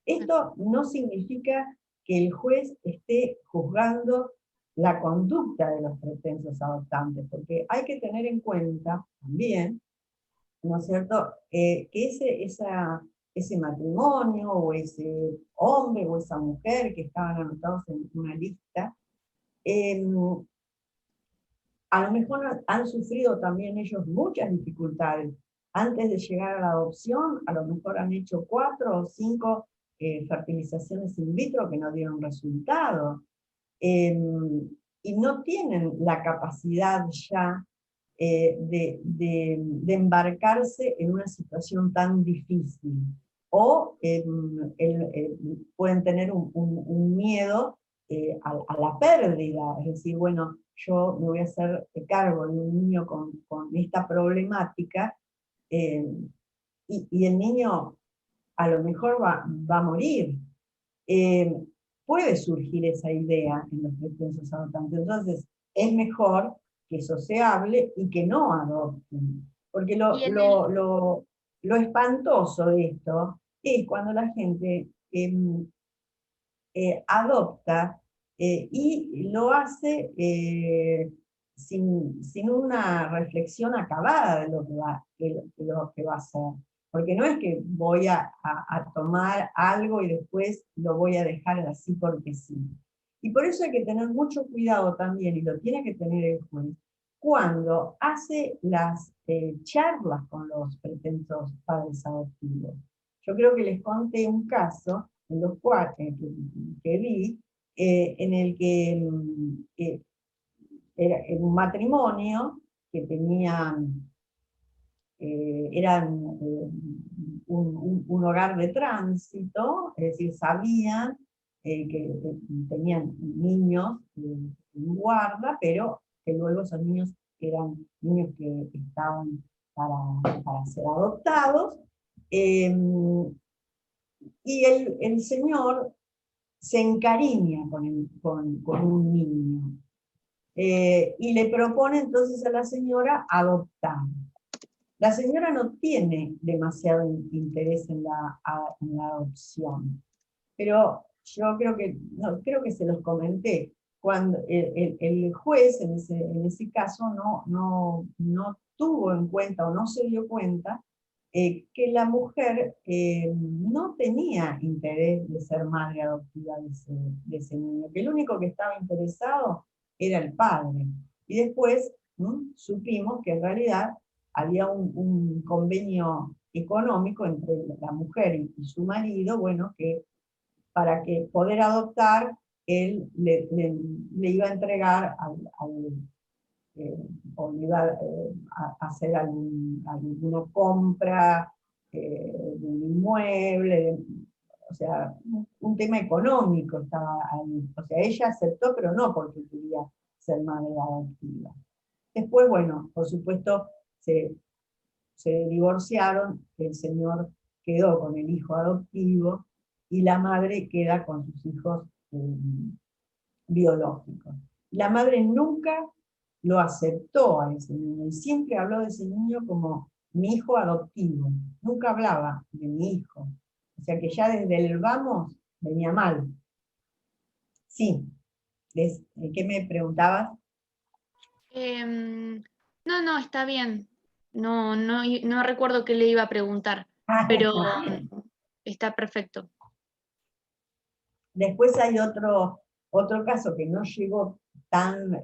Esto no significa que el juez esté juzgando la conducta de los pretensos adoptantes, porque hay que tener en cuenta también, ¿no es cierto?, que ese matrimonio, o ese hombre, o esa mujer que estaban anotados en una lista, a lo mejor han sufrido también ellos muchas dificultades. Antes de llegar a la adopción, a lo mejor han hecho 4 o 5 fertilizaciones in vitro que no dieron resultado. Y no tienen la capacidad ya de embarcarse en una situación tan difícil. O pueden tener un miedo a la pérdida, es decir, bueno, yo me voy a hacer cargo de un niño con esta problemática, y el niño a lo mejor va a morir. Puede surgir esa idea en los pretensos adoptantes. Entonces, es mejor que eso se hable y que no adopten. Porque lo espantoso de esto es cuando la gente adopta y lo hace sin una reflexión acabada de lo que va a hacer. Porque no es que voy a tomar algo y después lo voy a dejar así porque sí. Y por eso hay que tener mucho cuidado también, y lo tiene que tener el juez, cuando hace las charlas con los pretensos padres adoptivos. Yo creo que les conté un caso en los cuales que vi, en el que era un matrimonio que tenían, eran un hogar de tránsito, es decir, sabían que tenían niños en guarda, pero que luego esos niños eran niños que estaban para ser adoptados, y el señor se encariña con un niño, y le propone entonces a la señora adoptar. La señora no tiene demasiado interés en la adopción, pero yo creo que se los comenté, cuando el juez en ese caso no tuvo en cuenta, o no se dio cuenta, que la mujer no tenía interés de ser madre adoptiva de ese niño, que el único que estaba interesado era el padre. Y después supimos que en realidad había un convenio económico entre la mujer y su marido, bueno, que para que poder adoptar, él le iba a entregar o le iba a hacer alguna compra de un inmueble, o sea, un tema económico estaba ahí. O sea, ella aceptó, pero no porque quería ser madre adoptiva. Después, bueno, por supuesto, se divorciaron, el señor quedó con el hijo adoptivo y la madre queda con sus hijos biológicos. La madre nunca lo aceptó a ese niño, y siempre habló de ese niño como mi hijo adoptivo, nunca hablaba de mi hijo. O sea que ya desde el vamos venía mal. Sí, ¿qué me preguntabas? No, está bien. No recuerdo qué le iba a preguntar, pero está perfecto. Después hay otro caso que no llegó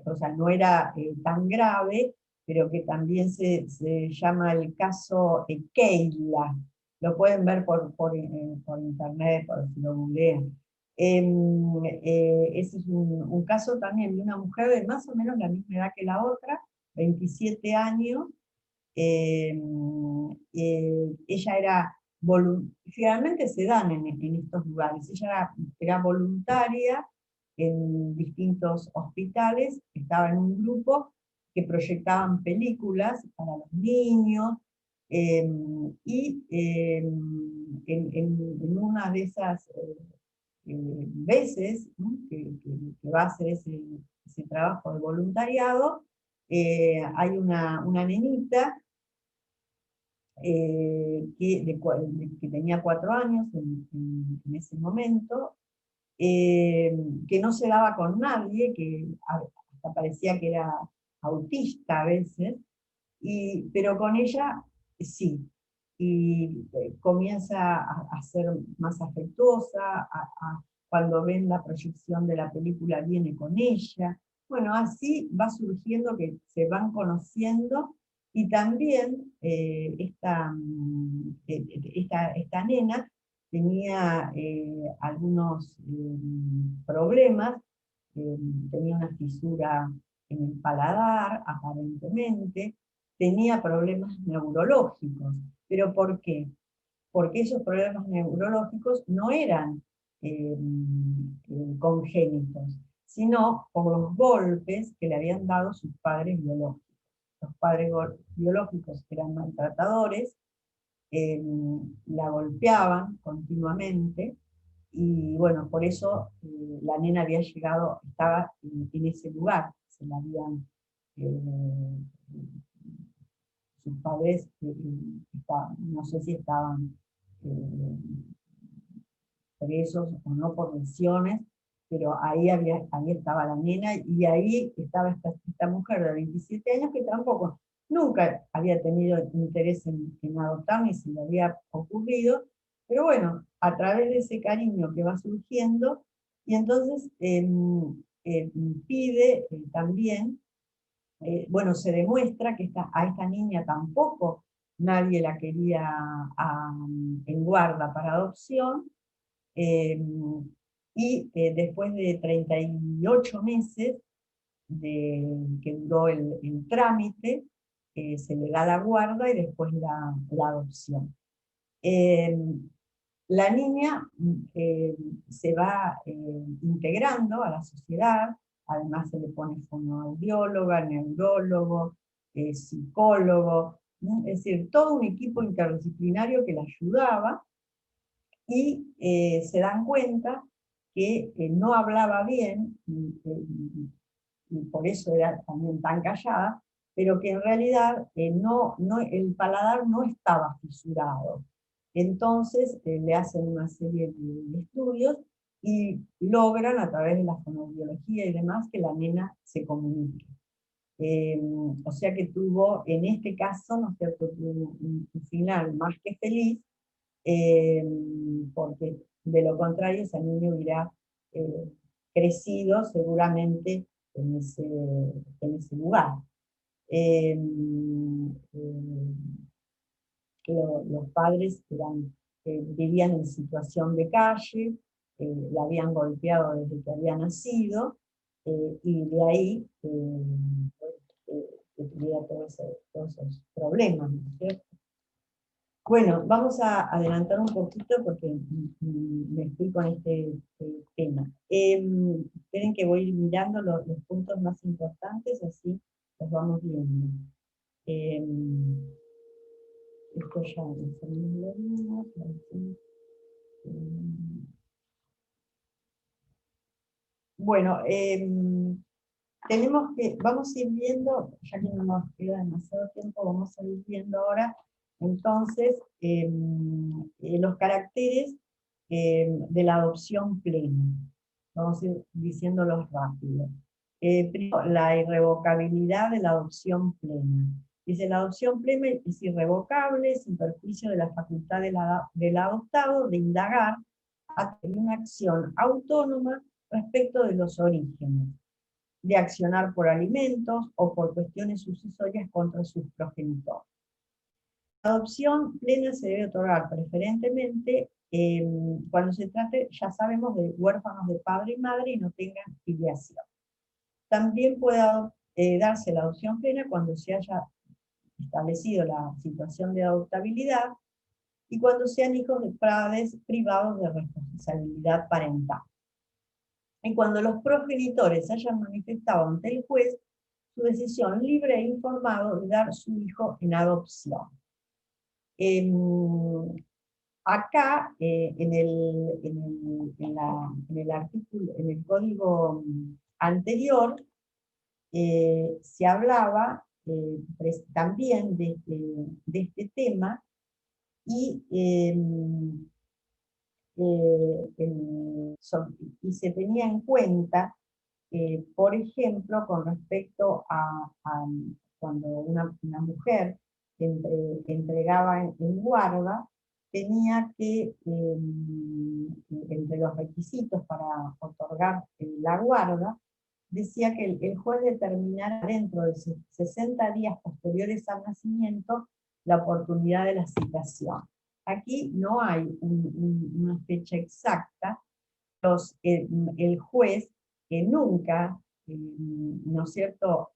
o sea, no era tan grave, pero que también se llama el caso Keila. Lo pueden ver por internet, por si lo googlean. Ese es un caso también de una mujer de más o menos la misma edad que la otra, 27 años. Ella era generalmente se dan en estos lugares. Ella era voluntaria en distintos hospitales, estaba en un grupo que proyectaban películas para los niños, y en una de esas veces, ¿no?, que va a hacer ese trabajo de voluntariado, hay una nenita que tenía 4 años en ese momento, que no se daba con nadie, que hasta parecía que era autista a veces, pero con ella sí, y comienza a ser más afectuosa, cuando ven la proyección de la película viene con ella. Bueno, así va surgiendo que se van conociendo, y también esta nena tenía algunos problemas, tenía una fisura en el paladar, aparentemente, tenía problemas neurológicos. ¿Pero por qué? Porque esos problemas neurológicos no eran congénitos, sino por los golpes que le habían dado sus padres biológicos. Los padres biológicos eran maltratadores, la golpeaban continuamente, y bueno, por eso la nena había llegado, estaba en ese lugar, se la habían, sus padres, no sé si estaban presos o no por lesiones, pero ahí estaba la nena, y ahí estaba esta mujer de 27 años que tampoco, nunca había tenido interés en adoptar, ni se le había ocurrido, pero bueno, a través de ese cariño que va surgiendo, y entonces pide también, bueno, se demuestra que a esta niña tampoco nadie la quería en guarda para adopción, y después de 38 meses que duró el trámite, se le da la guarda y después la adopción. La niña se va integrando a la sociedad, además se le pone fonoaudióloga, neurólogo, psicólogo, ¿no? Es decir, todo un equipo interdisciplinario que la ayudaba, y se dan cuenta que no hablaba bien, y por eso era también tan callada, pero que en realidad el paladar no estaba fisurado. Entonces le hacen una serie de estudios y logran, a través de la fonoaudiología y demás, que la nena se comunique. O sea que tuvo, en este caso, ¿no es cierto?, tuvo un final más que feliz, porque de lo contrario esa niña hubiera crecido seguramente en ese lugar. Los padres vivían en situación de calle, la habían golpeado desde que había nacido, y de ahí que tuviera todos esos problemas, ¿no es cierto? Bueno, vamos a adelantar un poquito porque me estoy con este tema. Esperen que voy mirando los puntos más importantes, así los vamos viendo. Esto ya lo vimos. Bueno, vamos a ir viendo, ya que no nos queda demasiado tiempo, vamos a ir viendo ahora, entonces, los caracteres de la adopción plena. Vamos a ir diciéndolos rápido. Primero, la irrevocabilidad de la adopción plena. Dice, la adopción plena es irrevocable, sin perjuicio de la facultad del adoptado de indagar a tener una acción autónoma respecto de los orígenes, de accionar por alimentos o por cuestiones sucesorias contra sus progenitores. La adopción plena se debe otorgar preferentemente cuando se trate, ya sabemos, de huérfanos de padre y madre y no tengan filiación. También puede darse la adopción plena cuando se haya establecido la situación de adoptabilidad y cuando sean hijos de padres privados de responsabilidad parental. Y cuando los progenitores hayan manifestado ante el juez su decisión libre e informado de dar su hijo en adopción. Acá, en el artículo, en el código anterior, se hablaba también de este tema, y se tenía en cuenta, por ejemplo, con respecto a cuando una mujer entregaba en guarda, tenía que, entre los requisitos para otorgar la guarda, decía que el juez determinara dentro de 60 días posteriores al nacimiento la oportunidad de la citación. Aquí no hay una fecha exacta. El juez que nunca, ¿no es cierto?,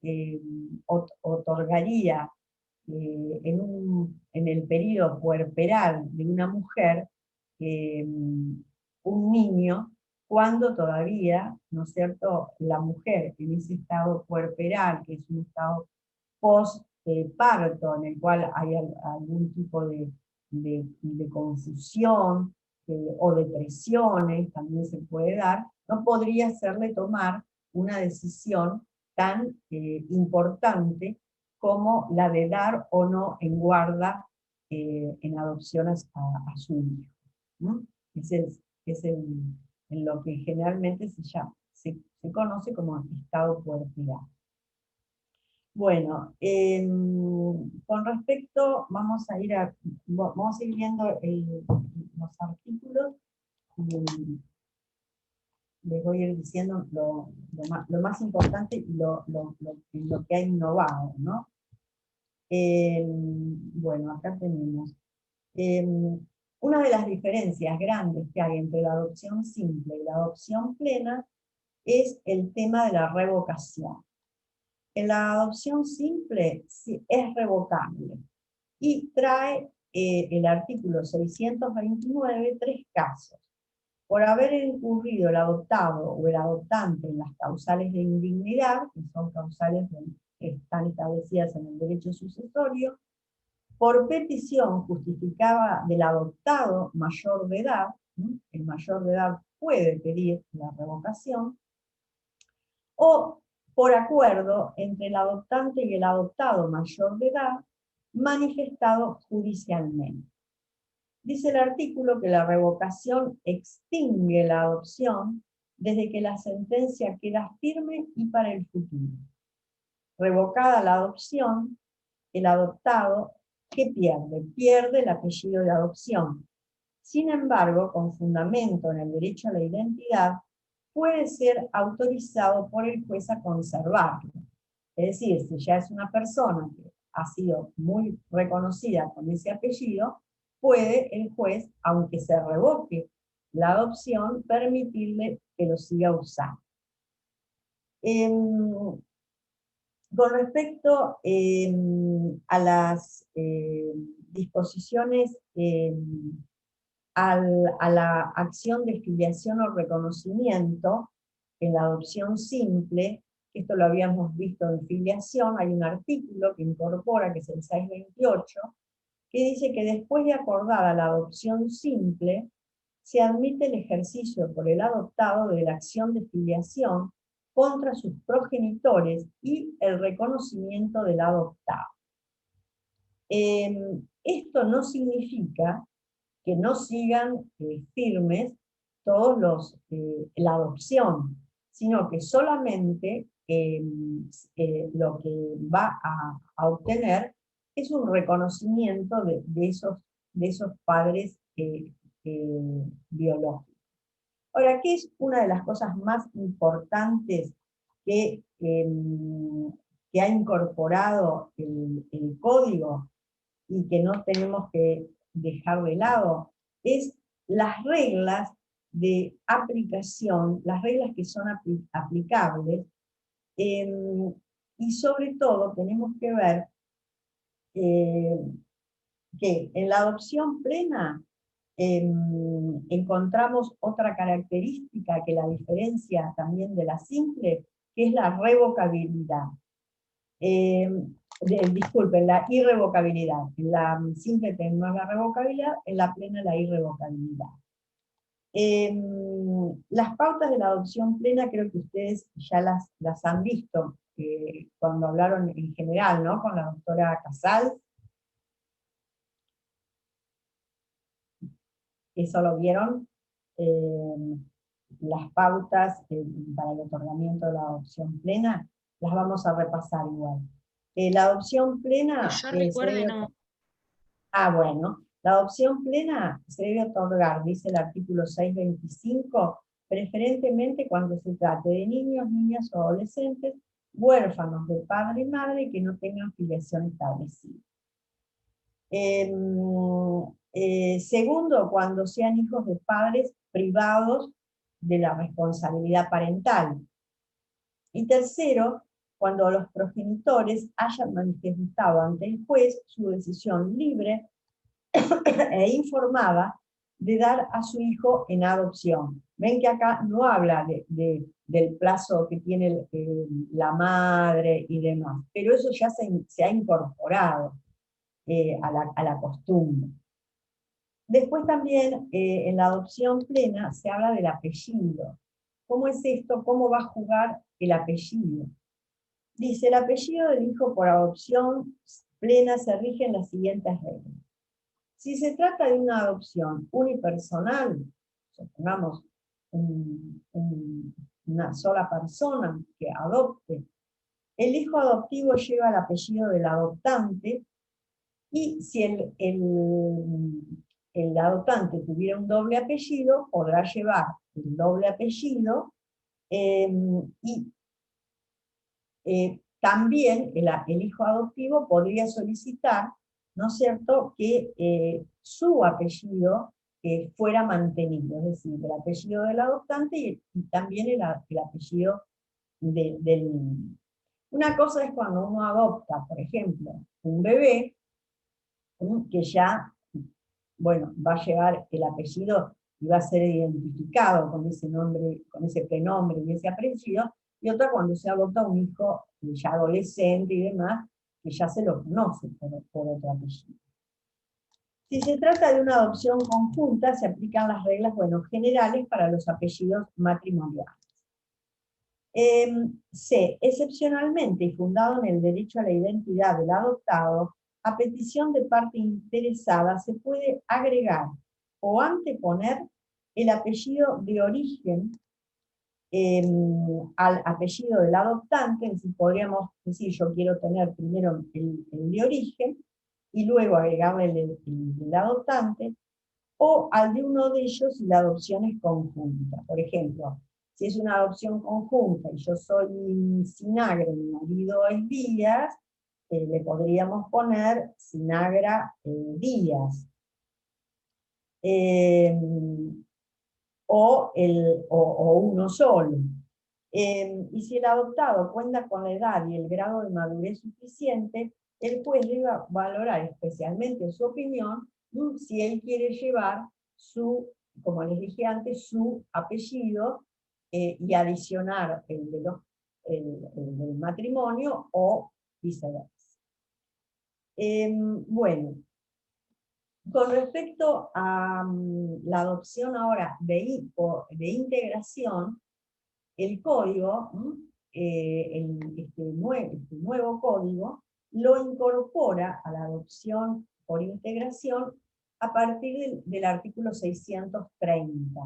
otorgaría en el periodo puerperal de una mujer un niño, cuando todavía, ¿no es cierto?, la mujer en ese estado puerperal, que es un estado post-parto, en el cual hay algún tipo de confusión o depresiones, también se puede dar, no podría hacerle tomar una decisión tan importante como la de dar o no en guarda en adopción a su hijo, ¿no? Es en lo que generalmente se conoce como estado puerperal. Bueno, con respecto, vamos a ir viendo los artículos, y les voy a ir diciendo lo más importante y lo que ha innovado, ¿no? Bueno, acá tenemos. Una de las diferencias grandes que hay entre la adopción simple y la adopción plena es el tema de la revocación. En la adopción simple es revocable y trae el artículo 629 3 casos. Por haber incurrido el adoptado o el adoptante en las causales de indignidad, que son causales que están establecidas en el derecho sucesorio, por petición justificada del adoptado mayor de edad, el mayor de edad puede pedir la revocación, o por acuerdo entre el adoptante y el adoptado mayor de edad, manifestado judicialmente. Dice el artículo que la revocación extingue la adopción desde que la sentencia queda firme y para el futuro. Revocada la adopción, el adoptado, ¿qué pierde? Pierde el apellido de adopción. Sin embargo, con fundamento en el derecho a la identidad, puede ser autorizado por el juez a conservarlo. Es decir, si ya es una persona que ha sido muy reconocida con ese apellido, puede el juez, aunque se revoque la adopción, permitirle que lo siga usando. Con respecto a las disposiciones a la acción de filiación o reconocimiento en la adopción simple, esto lo habíamos visto en filiación, hay un artículo que incorpora, que es el 628, que dice que después de acordada la adopción simple, se admite el ejercicio por el adoptado de la acción de filiación contra sus progenitores y el reconocimiento del adoptado. Esto no significa que no sigan firmes todos la adopción, sino que solamente lo que va a obtener es un reconocimiento de esos padres biológicos. Ahora, ¿qué es una de las cosas más importantes que ha incorporado el código y que no tenemos que dejar de lado? Es las reglas de aplicación, las reglas que son aplicables, y sobre todo tenemos que ver que en la adopción plena encontramos otra característica que la diferencia también de la simple, que es la revocabilidad. Disculpen, la irrevocabilidad. En la simple tenemos la revocabilidad, en la plena la irrevocabilidad. Las pautas de la adopción plena creo que ustedes ya las han visto cuando hablaron en general, ¿no? Con la doctora Casals. Eso lo vieron, las pautas para el otorgamiento de la adopción plena, las vamos a repasar igual. La adopción plena... Que yo recuerde, no. Bueno, la adopción plena se debe otorgar, dice el artículo 625, preferentemente cuando se trate de niños, niñas o adolescentes, huérfanos de padre y madre que no tengan filiación establecida. Segundo, cuando sean hijos de padres privados de la responsabilidad parental. Y tercero, cuando los progenitores hayan manifestado ante el juez su decisión libre e informada de dar a su hijo en adopción. Ven que acá no habla del plazo que tiene la madre y demás, pero eso ya se ha incorporado a la costumbre. Después también en la adopción plena se habla del apellido. ¿Cómo es esto? ¿Cómo va a jugar el apellido? Dice, el apellido del hijo por adopción plena se rige en las siguientes reglas. Si se trata de una adopción unipersonal, supongamos una sola persona que adopte, el hijo adoptivo lleva el apellido del adoptante, y si el adoptante tuviera un doble apellido, podrá llevar el doble apellido, y también el hijo adoptivo podría solicitar, ¿no es cierto?, que su apellido fuera mantenido, es decir, el apellido del adoptante y también el apellido del niño. Una cosa es cuando uno adopta, por ejemplo, un bebé, que ya, bueno, va a llevar el apellido y va a ser identificado con ese nombre, con ese prenombre y ese apellido, y otra cuando se adopta un hijo ya adolescente y demás, que ya se lo conoce por otro apellido. Si se trata de una adopción conjunta, se aplican las reglas, bueno, generales para los apellidos matrimoniales. C. Excepcionalmente y fundado en el derecho a la identidad del adoptado, a petición de parte interesada se puede agregar o anteponer el apellido de origen al apellido del adoptante. Es decir, podríamos decir, yo quiero tener primero el de origen y luego agregarle el del adoptante, o al de uno de ellos si la adopción es conjunta. Por ejemplo, si es una adopción conjunta y yo soy Sinagra y mi marido es Díaz, le podríamos poner Sinagra Díaz. O uno solo. Y si el adoptado cuenta con la edad y el grado de madurez suficiente, el juez debe valorar especialmente su opinión si él quiere llevar como les dije antes, su apellido y adicionar el del matrimonio o viceversa. Bueno, con respecto a la adopción ahora de integración, el código, este nuevo código, lo incorpora a la adopción por integración a partir del artículo 630.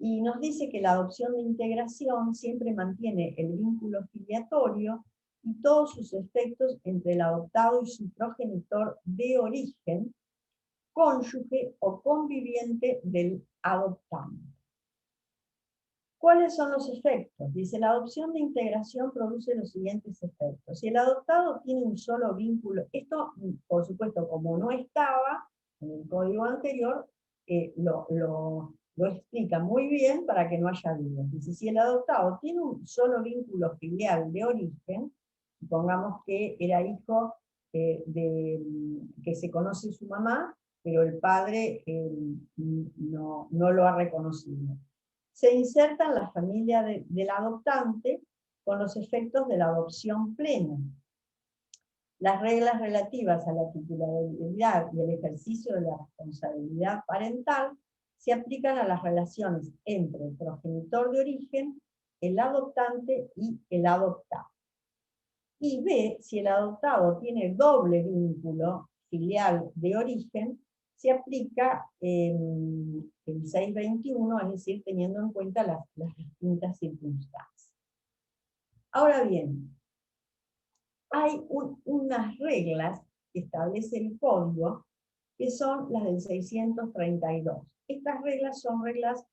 Y nos dice que la adopción de integración siempre mantiene el vínculo filiatorio y todos sus efectos entre el adoptado y su progenitor de origen, cónyuge o conviviente del adoptante. ¿Cuáles son los efectos? Dice, la adopción de integración produce los siguientes efectos. Si el adoptado tiene un solo vínculo, esto, por supuesto, como no estaba en el código anterior, lo explica muy bien para que no haya dudas. Dice, si el adoptado tiene un solo vínculo filial de origen, supongamos que era hijo que se conoce su mamá, pero el padre no lo ha reconocido. Se inserta en la familia del adoptante con los efectos de la adopción plena. Las reglas relativas a la titularidad y el ejercicio de la responsabilidad parental se aplican a las relaciones entre el progenitor de origen, el adoptante y el adoptado. Y B, si el adoptado tiene doble vínculo filial de origen, se aplica el 621, es decir, teniendo en cuenta las distintas circunstancias. Ahora bien, hay unas reglas que establece el código, que son las del 632. Estas reglas son reglas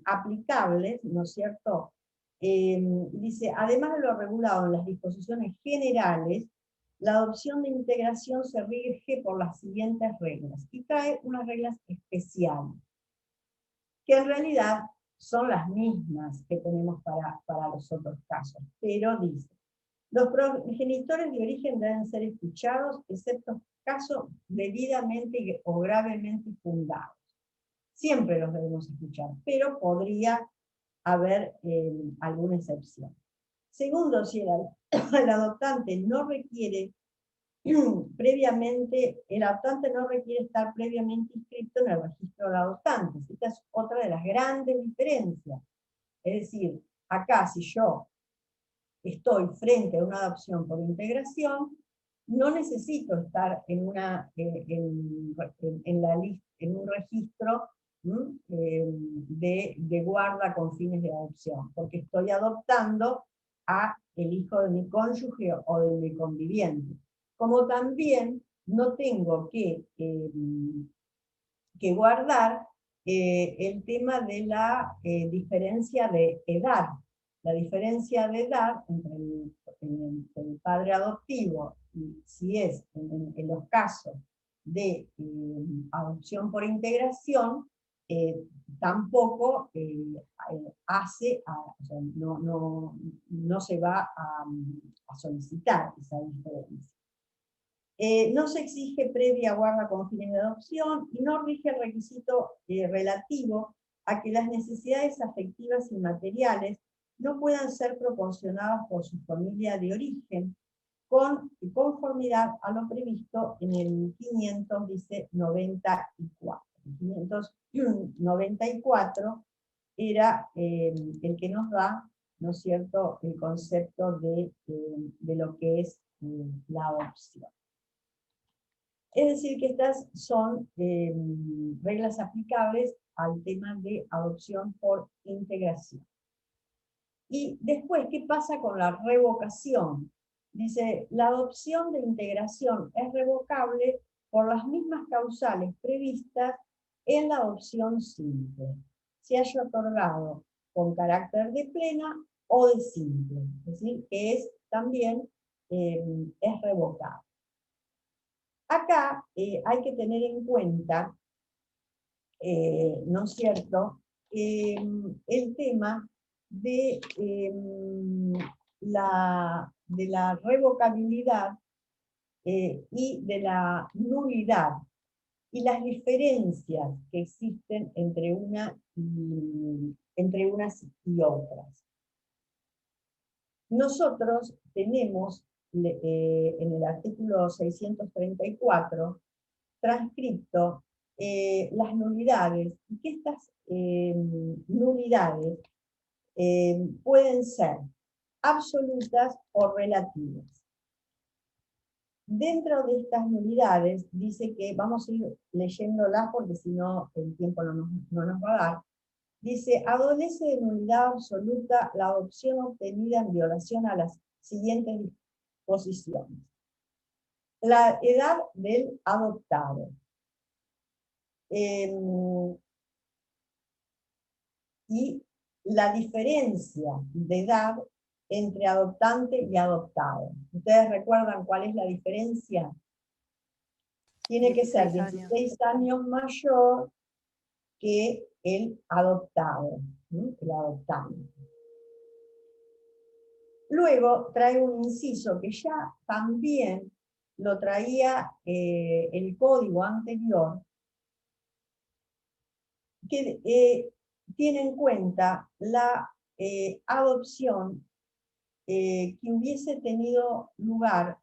aplicables, ¿no es cierto? Dice, además de lo regulado en las disposiciones generales, la adopción de integración se rige por las siguientes reglas, y trae unas reglas especiales, que en realidad son las mismas que tenemos para los otros casos, pero dice, los progenitores de origen deben ser escuchados, excepto en casos debidamente o gravemente fundados. Siempre los debemos escuchar, pero podría haber alguna excepción. Segundo, si el adoptante no requiere previamente, el adoptante no requiere estar previamente inscrito en el registro de adoptantes. Esta es otra de las grandes diferencias. Es decir, acá si yo estoy frente a una adopción por integración, no necesito estar en un registro de guarda con fines de adopción, porque estoy adoptando a el hijo de mi cónyuge o de mi conviviente. Como también no tengo que guardar el tema de la diferencia de edad. La diferencia de edad entre el padre adoptivo, y si es en los casos de adopción por integración, tampoco hace, o sea, no se va a solicitar esa diferencia. No se exige previa guarda con fines de adopción y no rige el requisito relativo a que las necesidades afectivas y materiales no puedan ser proporcionadas por su familia de origen, con conformidad a lo previsto en el 500, dice 94. El 594 era el que nos da, ¿no es cierto?, el concepto de lo que es la adopción. Es decir, que estas son reglas aplicables al tema de adopción por integración. Y después, ¿qué pasa con la revocación? Dice, la adopción de integración es revocable por las mismas causales previstas en la adopción simple, se haya otorgado con carácter de plena o de simple, es decir, que también es revocable. Acá hay que tener en cuenta, ¿no es cierto?, el tema de la revocabilidad y de la nulidad, y las diferencias que existen entre unas y otras. Nosotros tenemos en el artículo 634 transcripto las nulidades, y que estas nulidades pueden ser absolutas o relativas. Dentro de estas nulidades, dice que, vamos a ir leyéndolas porque si no el tiempo no nos va a dar, Dice, adolece de nulidad absoluta la adopción obtenida en violación a las siguientes disposiciones. La edad del adoptado. Y la diferencia de edad entre adoptante y adoptado. ¿Ustedes recuerdan cuál es la diferencia? Tiene que ser 16 años mayor que el adoptado, ¿sí? El adoptante. Luego trae un inciso que ya también lo traía el código anterior, que tiene en cuenta la adopción que hubiese tenido lugar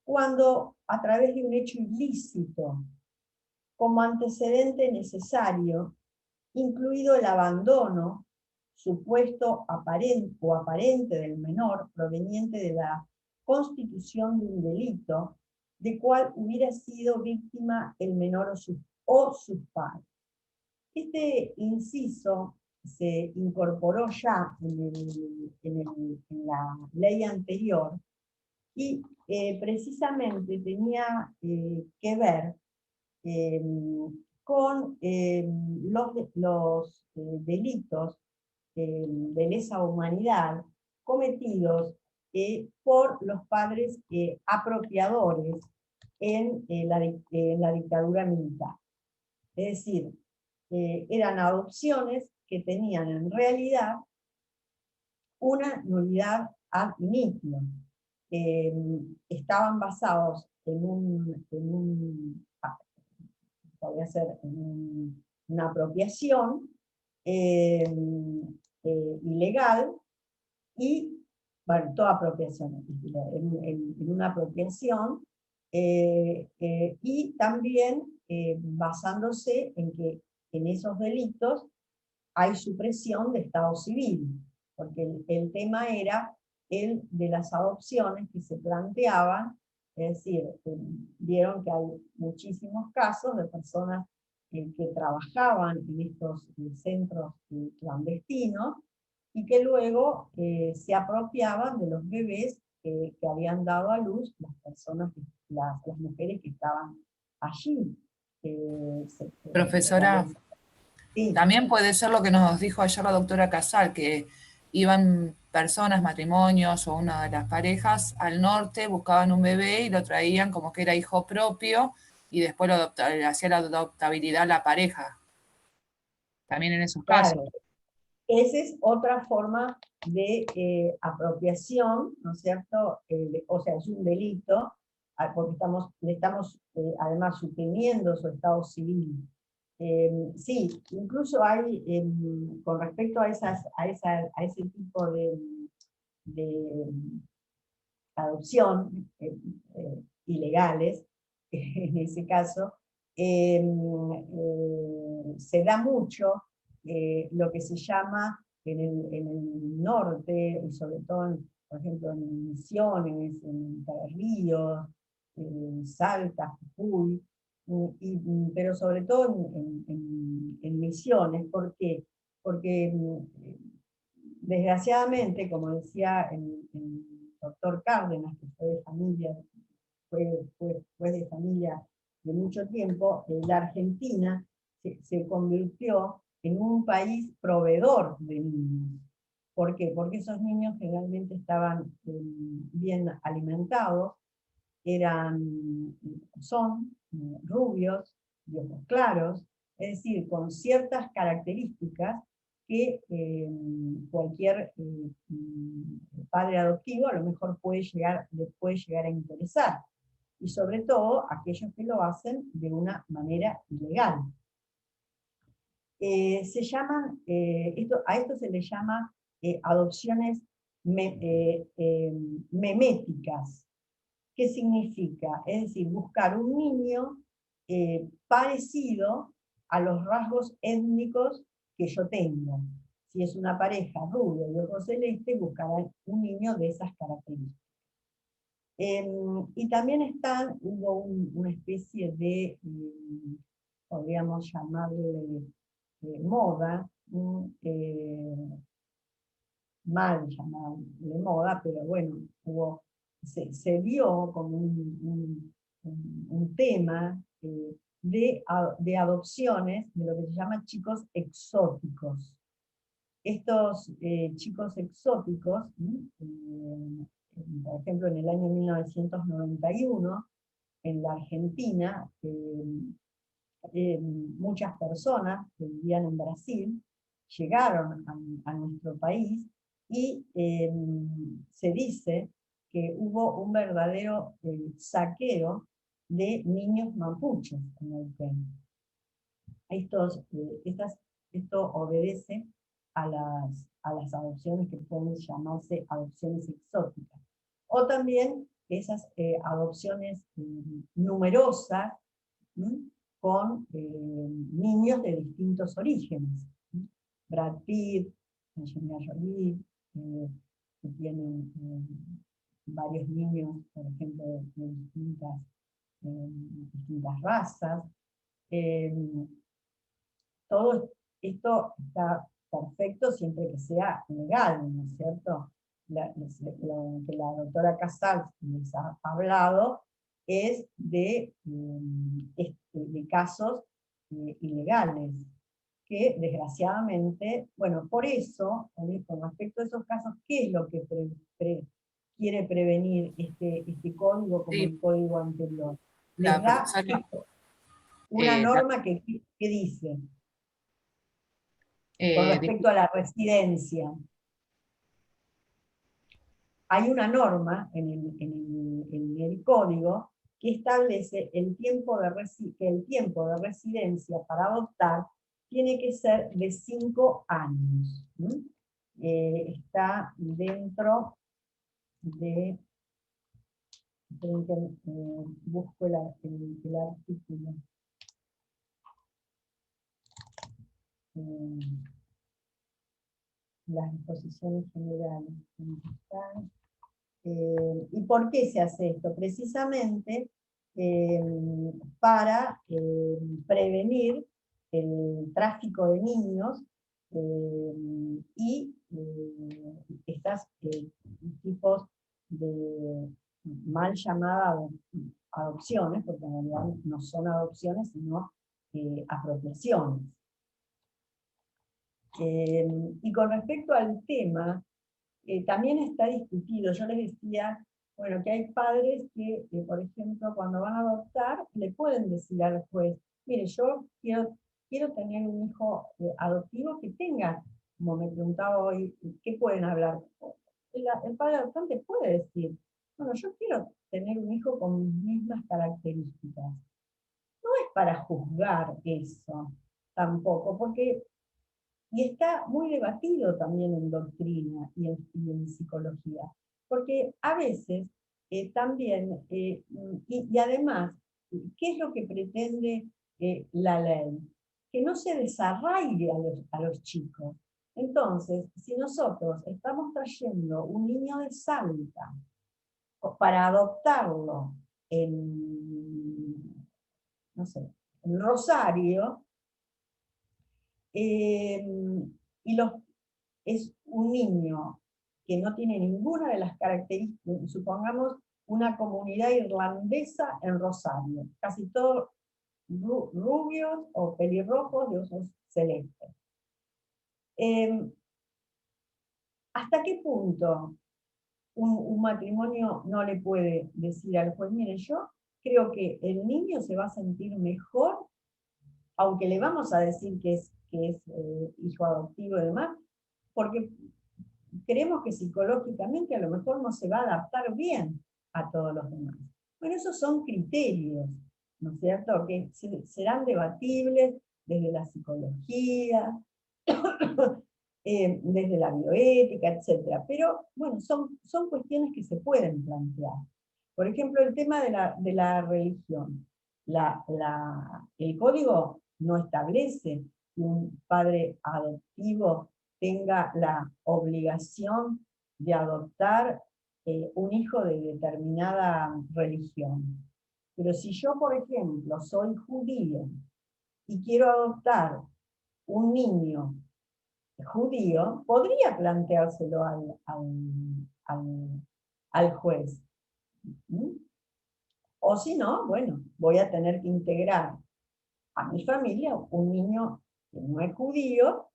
cuando a través de un hecho ilícito, como antecedente necesario, incluido el abandono supuesto aparente del menor proveniente de la constitución de un delito, de cual hubiera sido víctima el menor o sus padres. Este inciso se incorporó ya en la ley anterior y precisamente tenía que ver con los delitos de lesa humanidad cometidos por los padres apropiadores en la dictadura militar. Es decir, eran adopciones que tenían en realidad una nulidad ad initio. Estaban basados podría ser una apropiación ilegal y, bueno, toda apropiación, en una apropiación y también basándose en que en esos delitos hay supresión de estado civil, porque el tema era el de las adopciones que se planteaban, es decir, vieron que hay muchísimos casos de personas que trabajaban en estos centros clandestinos y que luego se apropiaban de los bebés que habían dado a luz las personas, las mujeres que estaban allí. Profesora, sí. También puede ser lo que nos dijo ayer la doctora Casal, que iban personas, matrimonios o una de las parejas al norte, buscaban un bebé y lo traían como que era hijo propio y después le hacía la adoptabilidad a la pareja. También en esos Claro. casos. Esa es otra forma de apropiación, ¿no es cierto? O sea, es un delito, porque le estamos además suprimiendo su estado civil. Sí, incluso hay, con respecto a ese tipo de adopción ilegales, en ese caso, se da mucho lo que se llama en el norte, y sobre todo, por ejemplo, en Misiones, en Entre Ríos, en Salta, Jujuy, pero sobre todo en Misiones. ¿Por qué? Porque desgraciadamente, como decía el doctor Cárdenas, que fue de familia, fue de familia de mucho tiempo, la Argentina se convirtió en un país proveedor de niños. ¿Por qué? Porque esos niños generalmente estaban bien alimentados, son rubios, de ojos claros, es decir, con ciertas características que cualquier padre adoptivo a lo mejor le puede llegar a interesar. Y sobre todo aquellos que lo hacen de una manera ilegal. A esto se le llama adopciones meméticas. ¿Qué significa? Es decir, buscar un niño parecido a los rasgos étnicos que yo tengo. Si es una pareja rubia y ojos celeste, buscarán un niño de esas características. Y también hubo una especie de, podríamos llamarle moda, mal llamado de moda, pero bueno, se vio como un tema de adopciones de lo que se llama chicos exóticos. Estos chicos exóticos, por ejemplo, en el año 1991, en la Argentina, muchas personas que vivían en Brasil llegaron a nuestro país y se dice que hubo un verdadero saqueo de niños mapuches en Neuquén. Esto obedece a las adopciones que pueden llamarse adopciones exóticas. O también esas adopciones numerosas, con niños de distintos orígenes. Brad Pitt, Angelina Jolie, que tienen varios niños, por ejemplo, de distintas razas. Todo esto está perfecto siempre que sea legal, ¿no es cierto? Lo que la doctora Casals les ha hablado es de casos ilegales, que desgraciadamente, bueno, por eso, con respecto a esos casos, ¿qué es lo que quiere prevenir este código como el código anterior? Les da una norma que dice, con respecto a la residencia, hay una norma en el código que establece que el tiempo de residencia para adoptar tiene que ser de 5 años. Está dentro de... busco el artículo. Las disposiciones generales. ¿Y por qué se hace esto? Precisamente para prevenir el tráfico de niños y estos tipos de mal llamadas adopciones, porque en realidad no son adopciones, sino apropiaciones. Y con respecto al tema, también está discutido. Yo les decía, bueno, que hay padres que, por ejemplo, cuando van a adoptar, le pueden decir al juez, mire, yo quiero tener un hijo adoptivo que tenga, como me preguntaba hoy, ¿qué pueden hablar? El padre adoptante puede decir, bueno, yo quiero tener un hijo con mis mismas características. No es para juzgar eso, tampoco, porque... Y está muy debatido también en doctrina y en psicología, porque a veces también, y además, ¿qué es lo que pretende la ley? Que no se desarraigue a los chicos. Entonces, si nosotros estamos trayendo un niño de Salta para adoptarlo no sé, en Rosario, es un niño que no tiene ninguna de las características, supongamos una comunidad irlandesa en Rosario, casi todos rubios o pelirrojos de ojos celestes. ¿Hasta qué punto un matrimonio no le puede decir al juez, mire, yo creo que el niño se va a sentir mejor, aunque le vamos a decir que es hijo adoptivo y demás, porque creemos que psicológicamente a lo mejor no se va a adaptar bien a todos los demás? Bueno, esos son criterios, ¿no es cierto?, que serán debatibles desde la psicología, desde la bioética, etc. Pero, bueno, son cuestiones que se pueden plantear. Por ejemplo, el tema de la religión. El código no establece que un padre adoptivo tenga la obligación de adoptar un hijo de determinada religión. Pero si yo, por ejemplo, soy judío y quiero adoptar un niño judío podría planteárselo al juez. ¿Mm? O si no, bueno, voy a tener que integrar a mi familia un niño que no es judío,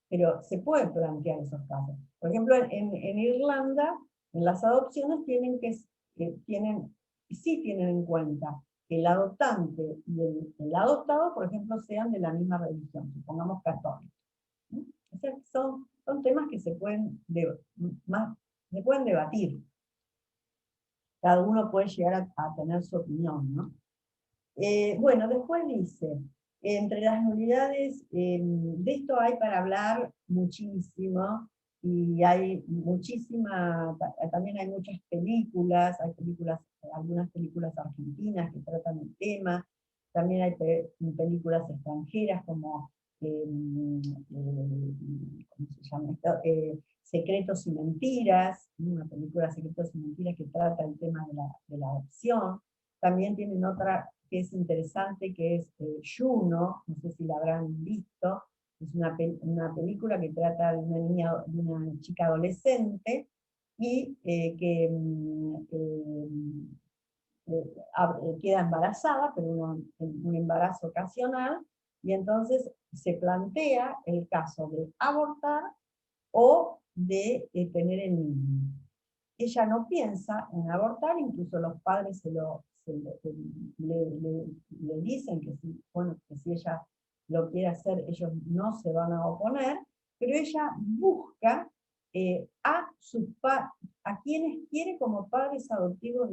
pero se pueden plantear esos casos. Por ejemplo, en Irlanda, en las adopciones sí tienen en cuenta que el adoptante y el adoptado, por ejemplo, sean de la misma religión, supongamos católicos. O sea, son temas que se pueden debatir. Cada uno puede llegar a tener su opinión, ¿no? Bueno, después dice, entre las nulidades, de esto hay para hablar muchísimo, y hay también hay muchas películas, algunas películas argentinas que tratan el tema, también hay películas extranjeras como, ¿cómo se llama esto? Secretos y Mentiras, una película Secretos y Mentiras que trata el tema de la adopción. También tienen otra que es interesante, que es Juno, no sé si la habrán visto, es una película que trata de una chica adolescente y que queda embarazada, pero un embarazo ocasional, y entonces se plantea el caso de abortar o de tener el niño. Ella no piensa en abortar, incluso los padres le dicen que si ella lo quiere hacer, ellos no se van a oponer, pero ella busca a quienes quiere como padres adoptivos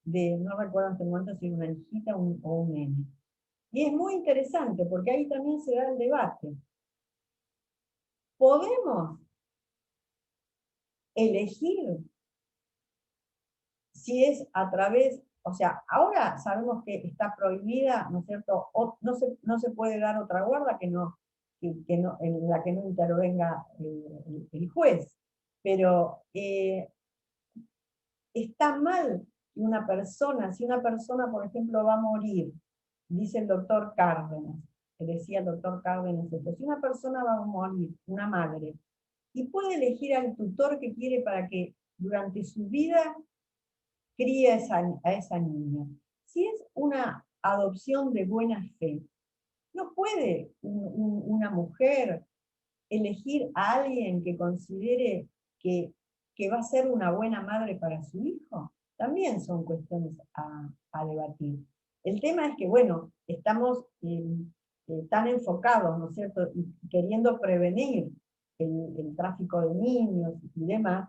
no recuerdo en qué momento si una hijita o un nene. Y es muy interesante, porque ahí también se da el debate. ¿Podemos elegir si es a través, o sea, ahora sabemos que está prohibida, ¿no es cierto? No se puede dar otra guarda en la que no intervenga el juez, pero está mal que si una persona, por ejemplo, va a morir, dice el doctor Cárdenas, que decía el doctor Cárdenas esto, si una persona va a morir, una madre, y puede elegir al tutor que quiere para que durante su vida cría a esa niña. Si es una adopción de buena fe, no puede una mujer elegir a alguien que considere que va a ser una buena madre para su hijo. También son cuestiones a debatir. El tema es que, bueno, estamos tan enfocados, ¿no es cierto?, y queriendo prevenir el tráfico de niños y demás,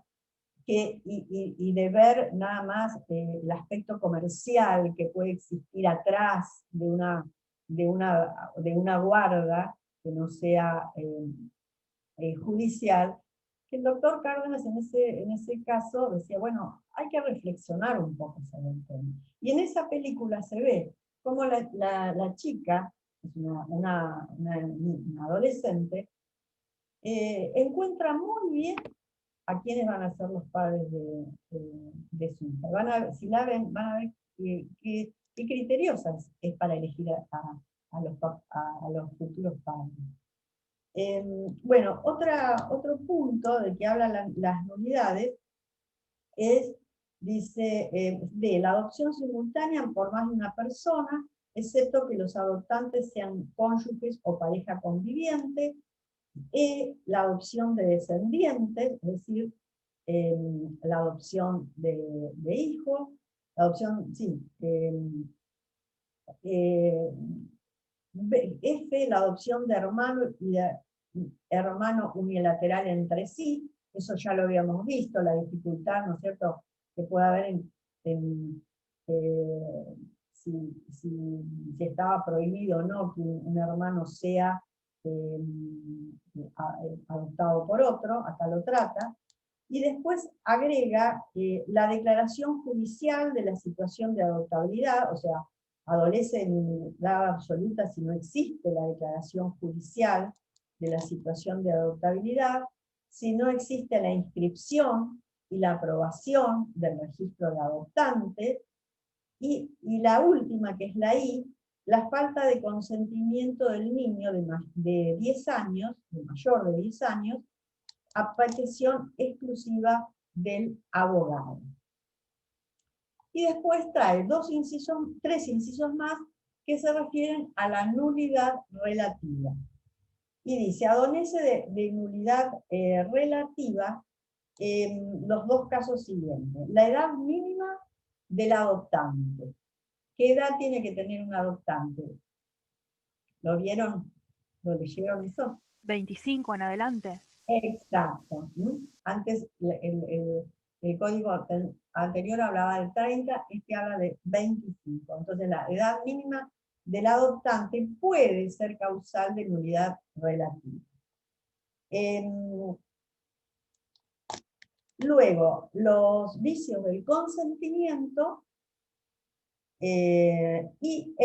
y de ver nada más el aspecto comercial que puede existir atrás de una guarda que no sea judicial, que el doctor Cárdenas en ese caso decía, bueno, hay que reflexionar un poco sobre el tema. Y en esa película se ve cómo la chica, es una adolescente, encuentra muy bien a quiénes van a ser los padres de su hija. Si la ven, van a ver qué criteriosa es para elegir a los futuros padres. Bueno, otro punto del que hablan las nulidades es, dice, de la adopción simultánea por más de una persona, excepto que los adoptantes sean cónyuges o pareja conviviente, la adopción de descendientes, es decir, la adopción de hijos, la adopción, sí, la adopción de hermano unilateral entre sí, eso ya lo habíamos visto, la dificultad, ¿no es cierto?, que puede haber si estaba prohibido o no que un hermano sea adoptado por otro, acá lo trata, y después agrega la declaración judicial de la situación de adoptabilidad, o sea, adolece en nulidad absoluta si no existe la declaración judicial de la situación de adoptabilidad, si no existe la inscripción y la aprobación del registro de adoptantes, y la última, que es la I, la falta de consentimiento del niño de 10 años, de mayor de 10 años, a petición exclusiva del abogado. Y después trae tres incisos más que se refieren a la nulidad relativa. Y dice, adolece de nulidad relativa los dos casos siguientes. La edad mínima del adoptante. ¿Qué edad tiene que tener un adoptante? ¿Lo vieron? ¿Lo leyeron eso? 25 en adelante. Exacto. Antes el código anterior hablaba de 30, este habla de 25. Entonces la edad mínima del adoptante puede ser causal de nulidad relativa. Luego, los vicios del consentimiento y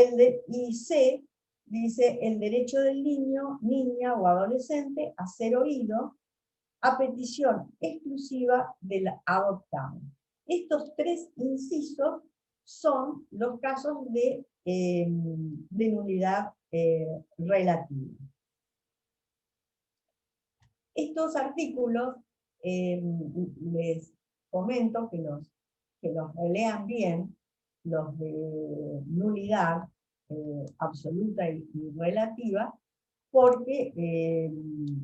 C dice el derecho del niño, niña o adolescente a ser oído a petición exclusiva del adoptado. Estos tres incisos son los casos de nulidad relativa. Estos artículos les comento que los relean bien, los de nulidad absoluta y relativa, porque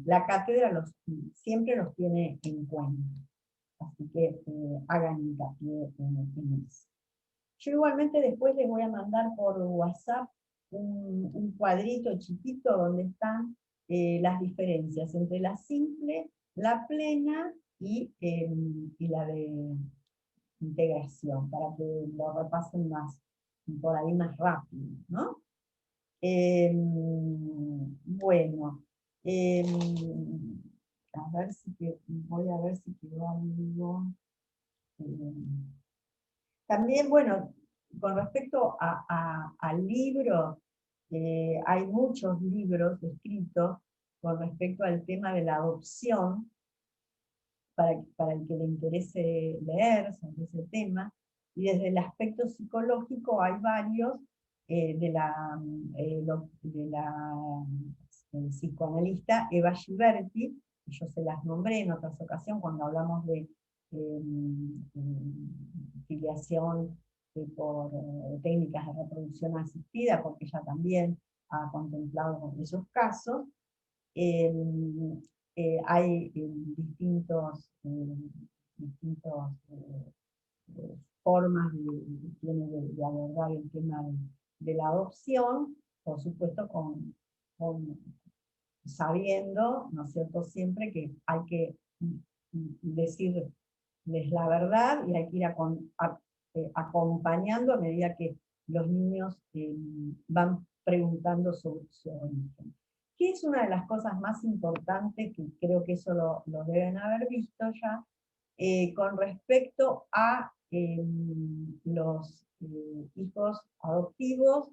la cátedra siempre los tiene en cuenta. Así que hagan hincapié en eso. Yo igualmente después les voy a mandar por WhatsApp un cuadrito chiquito donde están las diferencias entre la simple, la plena y la de integración, para que lo repasen por ahí más rápido, ¿no? Bueno, voy a ver si quedó algo. También, bueno, con respecto al libro, hay muchos libros escritos con respecto al tema de la adopción, para el que le interese leer sobre ese tema, y desde el aspecto psicológico hay varios de la psicoanalista Eva Ghiberti, que yo se las nombré en otras ocasiones cuando hablamos de filiación por técnicas de reproducción asistida, porque ella también ha contemplado esos casos. Hay distintas formas de abordar el tema de la adopción, por supuesto sabiendo, ¿no es cierto?, siempre que hay que decirles la verdad y hay que ir acompañando a medida que los niños van preguntando sobre su origen. ¿Qué es una de las cosas más importantes, que creo que eso lo deben haber visto ya, con respecto a los hijos adoptivos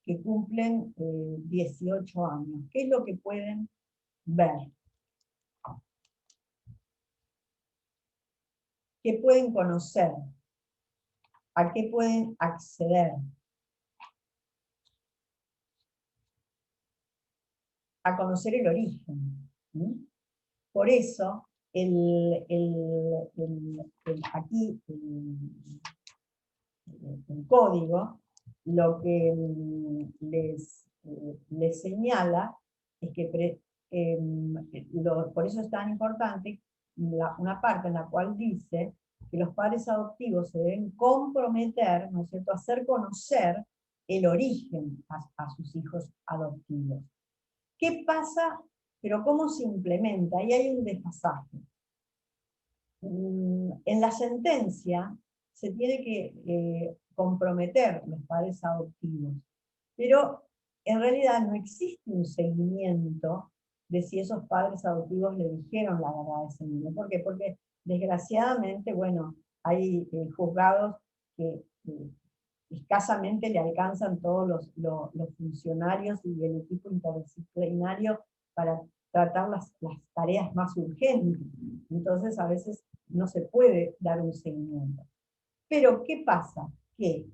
que cumplen 18 años? ¿Qué es lo que pueden ver? ¿Qué pueden conocer? ¿A qué pueden acceder? A conocer el origen. Por eso, aquí el código, lo que les señala es que, por eso es tan importante, una parte en la cual dice que los padres adoptivos se deben comprometer, ¿no es cierto?, a hacer conocer el origen a sus hijos adoptivos. ¿Qué pasa? Pero ¿cómo se implementa? Ahí hay un desfasaje. En la sentencia se tiene que comprometer los padres adoptivos, pero en realidad no existe un seguimiento de si esos padres adoptivos le dijeron la verdad a ese niño. ¿Por qué? Porque desgraciadamente, bueno, hay juzgados que escasamente le alcanzan todos los funcionarios y el equipo interdisciplinario para tratar las tareas más urgentes. Entonces a veces no se puede dar un seguimiento. Pero ¿qué pasa? Que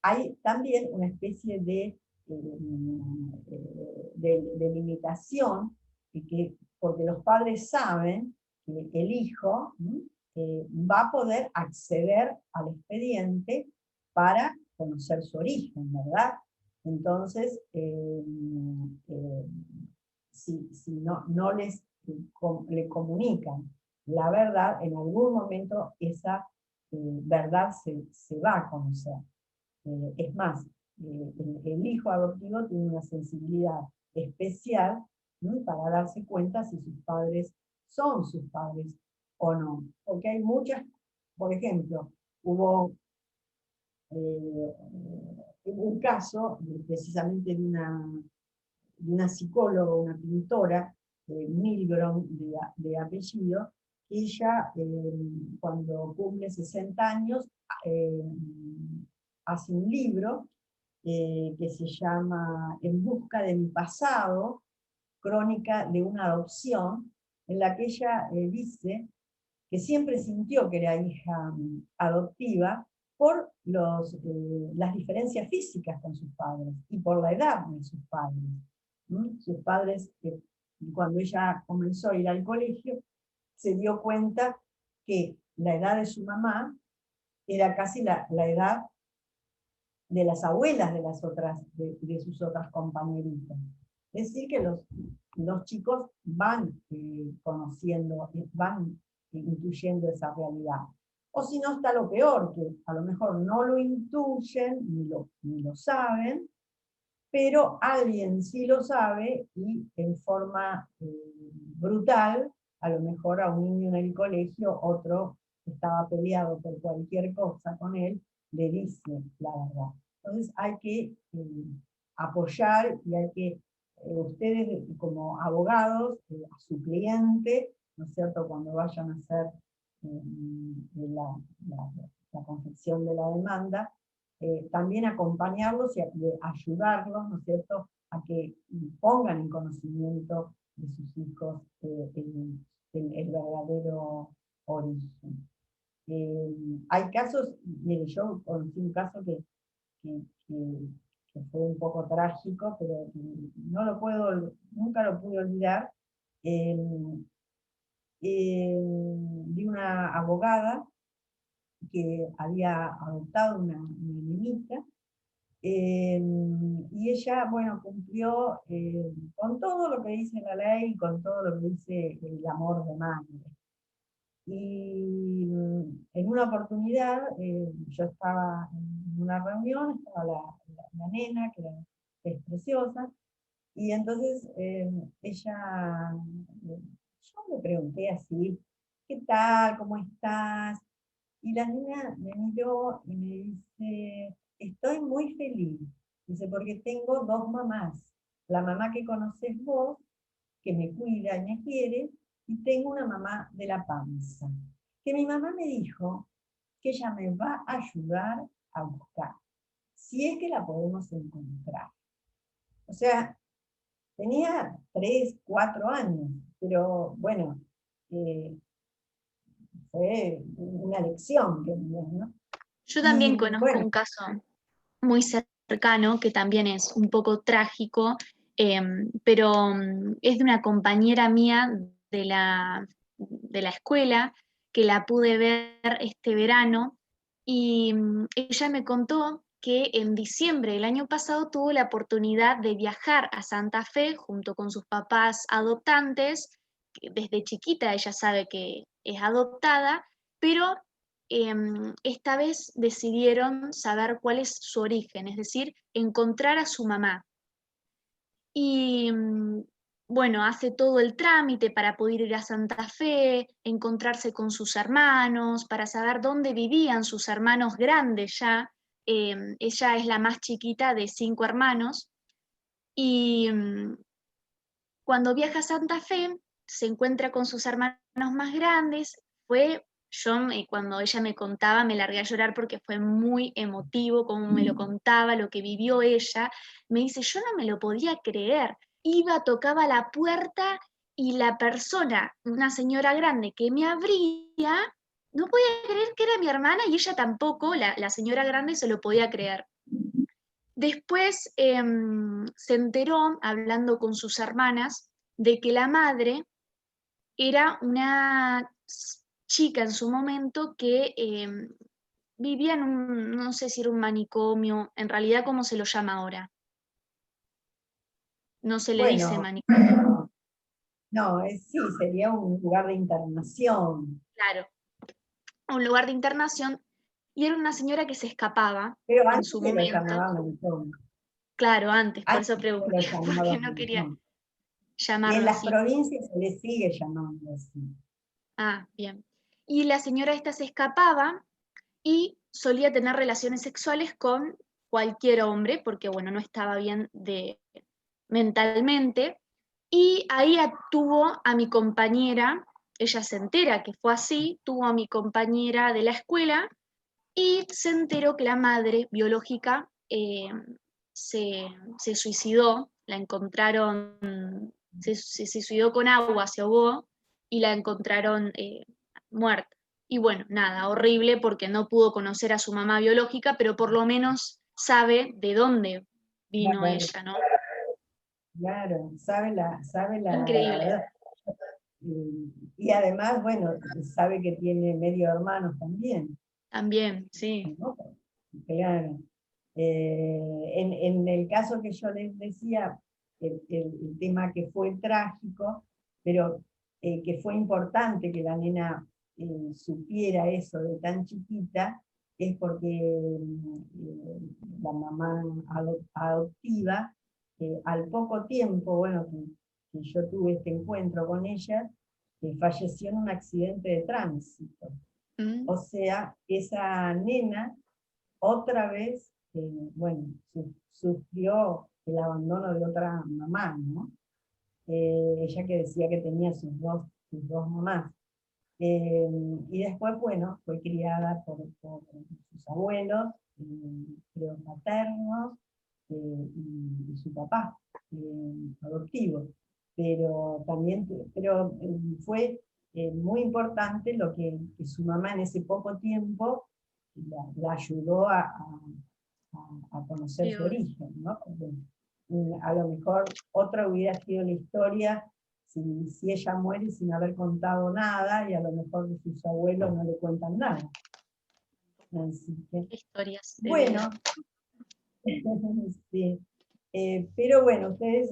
hay también una especie de de limitación, porque los padres saben que el hijo va a poder acceder al expediente para conocer su origen, ¿verdad? Entonces, si no le comunican la verdad, en algún momento esa verdad se va a conocer. Es más, el hijo adoptivo tiene una sensibilidad especial, ¿no?, para darse cuenta si sus padres son sus padres o no. Porque hay muchas, por ejemplo, hubo un caso precisamente de una psicóloga, una pintora, Milgrom de apellido, que ella cuando cumple 60 años hace un libro que se llama En busca de mi pasado, crónica de una adopción, en la que ella dice que siempre sintió que era hija adoptiva por las diferencias físicas con sus padres y por la edad de sus padres. Sus padres, cuando ella comenzó a ir al colegio, se dio cuenta que la edad de su mamá era casi la edad de las abuelas de sus otras compañeritas. Es decir, que los chicos van conociendo, van intuyendo esa realidad. O si no, está lo peor, que a lo mejor no lo intuyen, ni lo saben, pero alguien sí lo sabe y en forma brutal, a lo mejor a un niño en el colegio, otro estaba peleado por cualquier cosa con él, le dice la verdad. Entonces hay que apoyar y hay que, ustedes como abogados, a su cliente, ¿no es cierto?, cuando vayan a hacer la confección de la demanda, también acompañarlos y ayudarlos, ¿no es cierto?, a que pongan en conocimiento de sus hijos el verdadero origen. Hay casos, mire, yo conocí un caso que fue un poco trágico, pero nunca lo pude olvidar, de una abogada que había adoptado una niñita, y ella, bueno, cumplió con todo lo que dice la ley, con todo lo que dice el amor de madre. Y en una oportunidad, yo estaba en una reunión, estaba la nena, que es preciosa, y entonces ella, yo le pregunté así, ¿qué tal? ¿Cómo estás? Y la niña me miró y me dice, estoy muy feliz. Dice, porque tengo dos mamás. La mamá que conoces vos, que me cuida y me quiere, y tengo una mamá de la panza. Que mi mamá me dijo que ella me va a ayudar a buscar, si es que la podemos encontrar. O sea, tenía 3, 4 años, pero bueno, fue una lección que me dio, ¿no? Yo también Y conozco bueno, un caso muy cercano que también es un poco trágico, pero es de una compañera mía de la escuela que la pude ver este verano y ella me contó que en diciembre del año pasado tuvo la oportunidad de viajar a Santa Fe junto con sus papás adoptantes. Desde chiquita ella sabe que es adoptada, pero esta vez decidieron saber cuál es su origen, es decir, encontrar a su mamá. Y bueno, hace todo el trámite para poder ir a Santa Fe, encontrarse con sus hermanos, para saber dónde vivían sus hermanos grandes ya. Ella es la más chiquita de 5 hermanos. Y cuando viaja a Santa Fe, se encuentra con sus hermanos más grandes. Cuando ella me contaba, me largué a llorar porque fue muy emotivo como me lo contaba, lo que vivió ella. Me dice, yo no me lo podía creer. Iba, tocaba la puerta y la persona, una señora grande que me abría, no podía creer que era mi hermana y ella tampoco, la señora grande, se lo podía creer. Después se enteró, hablando con sus hermanas, de que la madre era una chica en su momento que vivía en un, no sé si era un manicomio, en realidad ¿cómo se lo llama ahora? No se le dice Bueno, manicomio. no, sí, sería un lugar de internación. Claro, un lugar de internación, y era una señora que se escapaba Pero en antes su se lo momento. llamaban manicomio. Claro, antes, por eso Antes se lo pregunté, porque llamaban no quería manicomio. Y en llamarlo las así. provincias se le sigue llamando así. Ah, bien. Y la señora esta se escapaba y solía tener relaciones sexuales con cualquier hombre, porque bueno, no estaba bien mentalmente, y ahí tuvo a mi compañera, ella se entera que fue así, tuvo a mi compañera de la escuela, y se enteró que la madre biológica se suicidó, la encontraron, se suicidó con agua, se ahogó, y la encontraron muerta. Y bueno, nada, horrible porque no pudo conocer a su mamá biológica, pero por lo menos sabe de dónde vino Claro, ella, ¿no? claro, sabe la Increíble, verdad. Y además, bueno, sabe que tiene medio hermanos también, también, sí. ¿no? Claro. En el caso que yo les decía, el tema que fue trágico, pero que fue importante que la nena supiera eso de tan chiquita, es porque la mamá adoptiva, al poco tiempo, bueno, que yo tuve este encuentro con ella, falleció en un accidente de tránsito. Mm, O sea, esa nena otra vez, bueno, sufrió el abandono de otra mamá, ¿no? Ella que decía que tenía sus dos mamás. Eh, y después, bueno, fue criada por sus abuelos, creo maternos, y su papá, adoptivo. Pero también, fue muy importante lo que su mamá en ese poco tiempo la ayudó a conocer sí, su obvio. origen, ¿no? Porque, a lo mejor otra hubiera sido la historia si ella muere sin haber contado nada, y a lo mejor sus abuelos no le cuentan nada. Así que, Historias de bueno, vida. sí. Pero bueno, ustedes,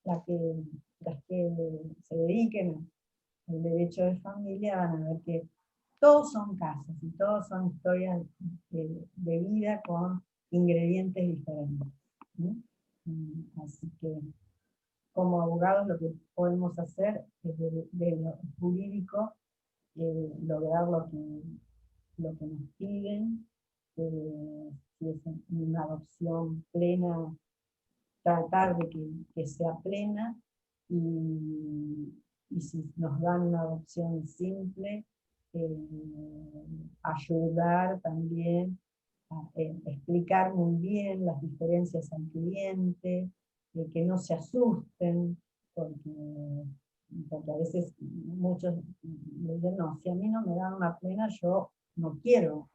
las que se dediquen al derecho de familia, van a ver que todos son casos y todos son historias de vida con ingredientes diferentes, ¿no? Así que como abogados lo que podemos hacer es de lo jurídico lograr lo que nos piden, si es una adopción plena, tratar de que sea plena, y si nos dan una adopción simple, ayudar también a explicar muy bien las diferencias al cliente, que no se asusten, porque a veces muchos me dicen, no, si a mí no me dan una plena, yo no quiero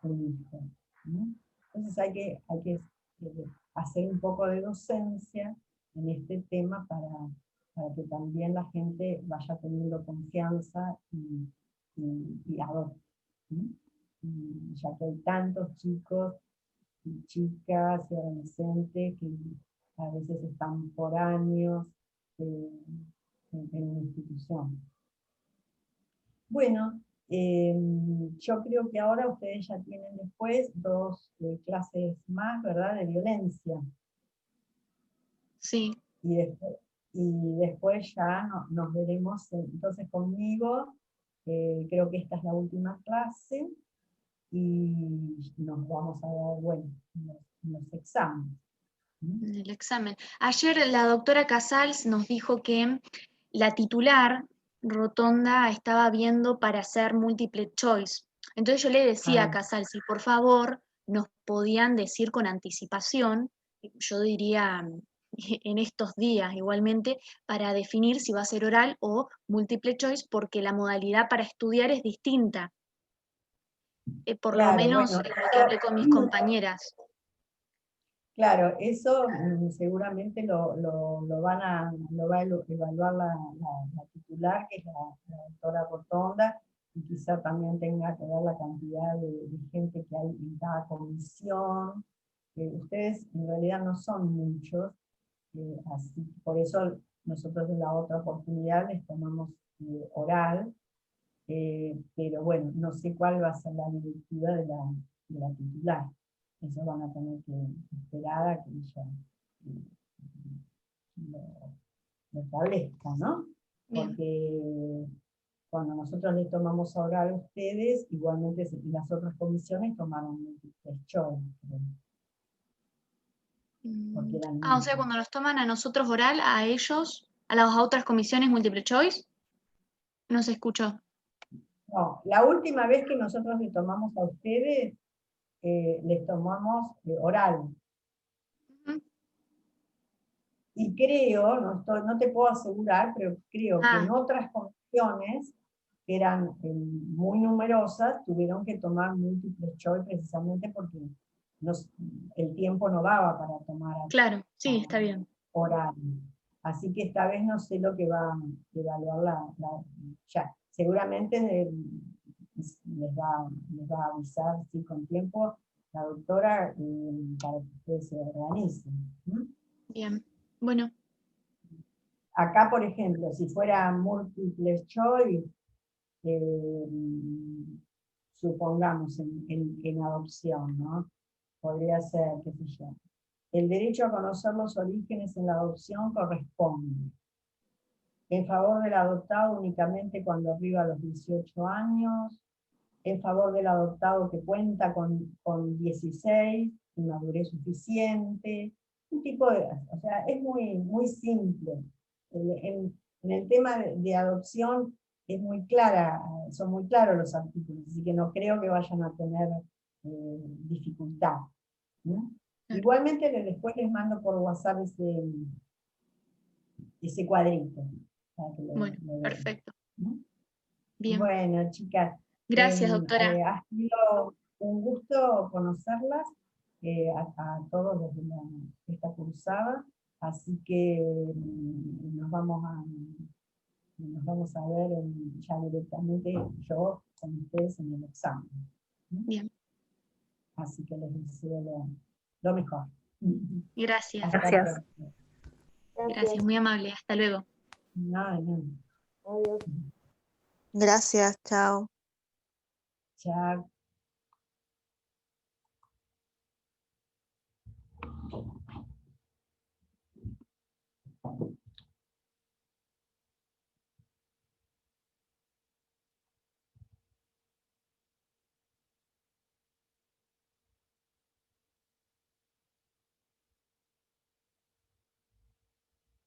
un hijo, ¿no? Entonces hay que hacer un poco de docencia en este tema para que también la gente vaya teniendo confianza y adopte, ¿no? Ya que hay tantos chicos y chicas y adolescentes que a veces están por años eh, en una institución. Bueno, yo creo que ahora ustedes ya tienen después dos clases más, ¿verdad?, de violencia. Sí. Y después ya nos veremos entonces conmigo. Creo que esta es la última clase y nos vamos a dar, bueno, los exámenes. En el examen. Ayer la doctora Casals nos dijo que la titular, Rotonda, estaba viendo para hacer múltiple choice. Entonces yo le decía a Ah, Casals si por favor nos podían decir con anticipación, yo diría en estos días igualmente, para definir si va a ser oral o múltiple choice, porque la modalidad para estudiar es distinta. por lo Claro, menos bueno, lo que hablé con mis compañeras. claro, eso seguramente lo va a evaluar la titular, que es la doctora Rotonda, y quizá también tenga que ver la cantidad de gente que hay en cada comisión. Ustedes en realidad no son muchos, así, por eso nosotros en la otra oportunidad les tomamos oral, pero bueno, no sé cuál va a ser la directiva de la titular. Eso van a tener que esperar a que ella lo establezca, ¿no? Bien. Porque cuando nosotros les tomamos oral a ustedes, igualmente las otras comisiones tomaron múltiples choice, porque eran O sea, cuando nos toman a nosotros oral, a ellos, a las otras comisiones multiple choice, no se escuchó. No, la última vez que nosotros les tomamos a ustedes, les tomamos oral. Ujú. Y creo, no te puedo asegurar, pero creo que en Ah, otras comisiones, que eran muy numerosas, tuvieron que tomar múltiples choice precisamente porque el tiempo no daba para tomar claro, sí, está bien. oral. Así que esta vez no sé lo que va a evaluar ya. Seguramente les va a avisar sí, con tiempo la doctora para que ustedes se organicen. Bien. Bueno, Acá, por ejemplo, si fuera múltiple choice, eh, supongamos en adopción, ¿no? Podría ser, qué sé yo. El derecho a conocer los orígenes en la adopción corresponde en favor del adoptado únicamente cuando arriba los 18 años, en favor del adoptado que cuenta con 16 y madurez suficiente, un tipo de, o sea, es muy simple. En el tema de adopción es muy clara, son muy claros los artículos, así que no creo que vayan a tener dificultad, ¿no? claro. Igualmente después les mando por WhatsApp ese cuadrito. Para que Bueno, lo vean, perfecto. ¿no? Bien. Bueno, chicas, Gracias, doctora. ha sido un gusto conocerlas a todos los de esta cursada, así que nos vamos a ver ya directamente yo con ustedes en el examen. ¿No? Bien. Así que les deseo lo mejor. Gracias. Hasta Gracias. pronto. Gracias, muy amable. Hasta luego. No, no. Gracias, chao. Chao.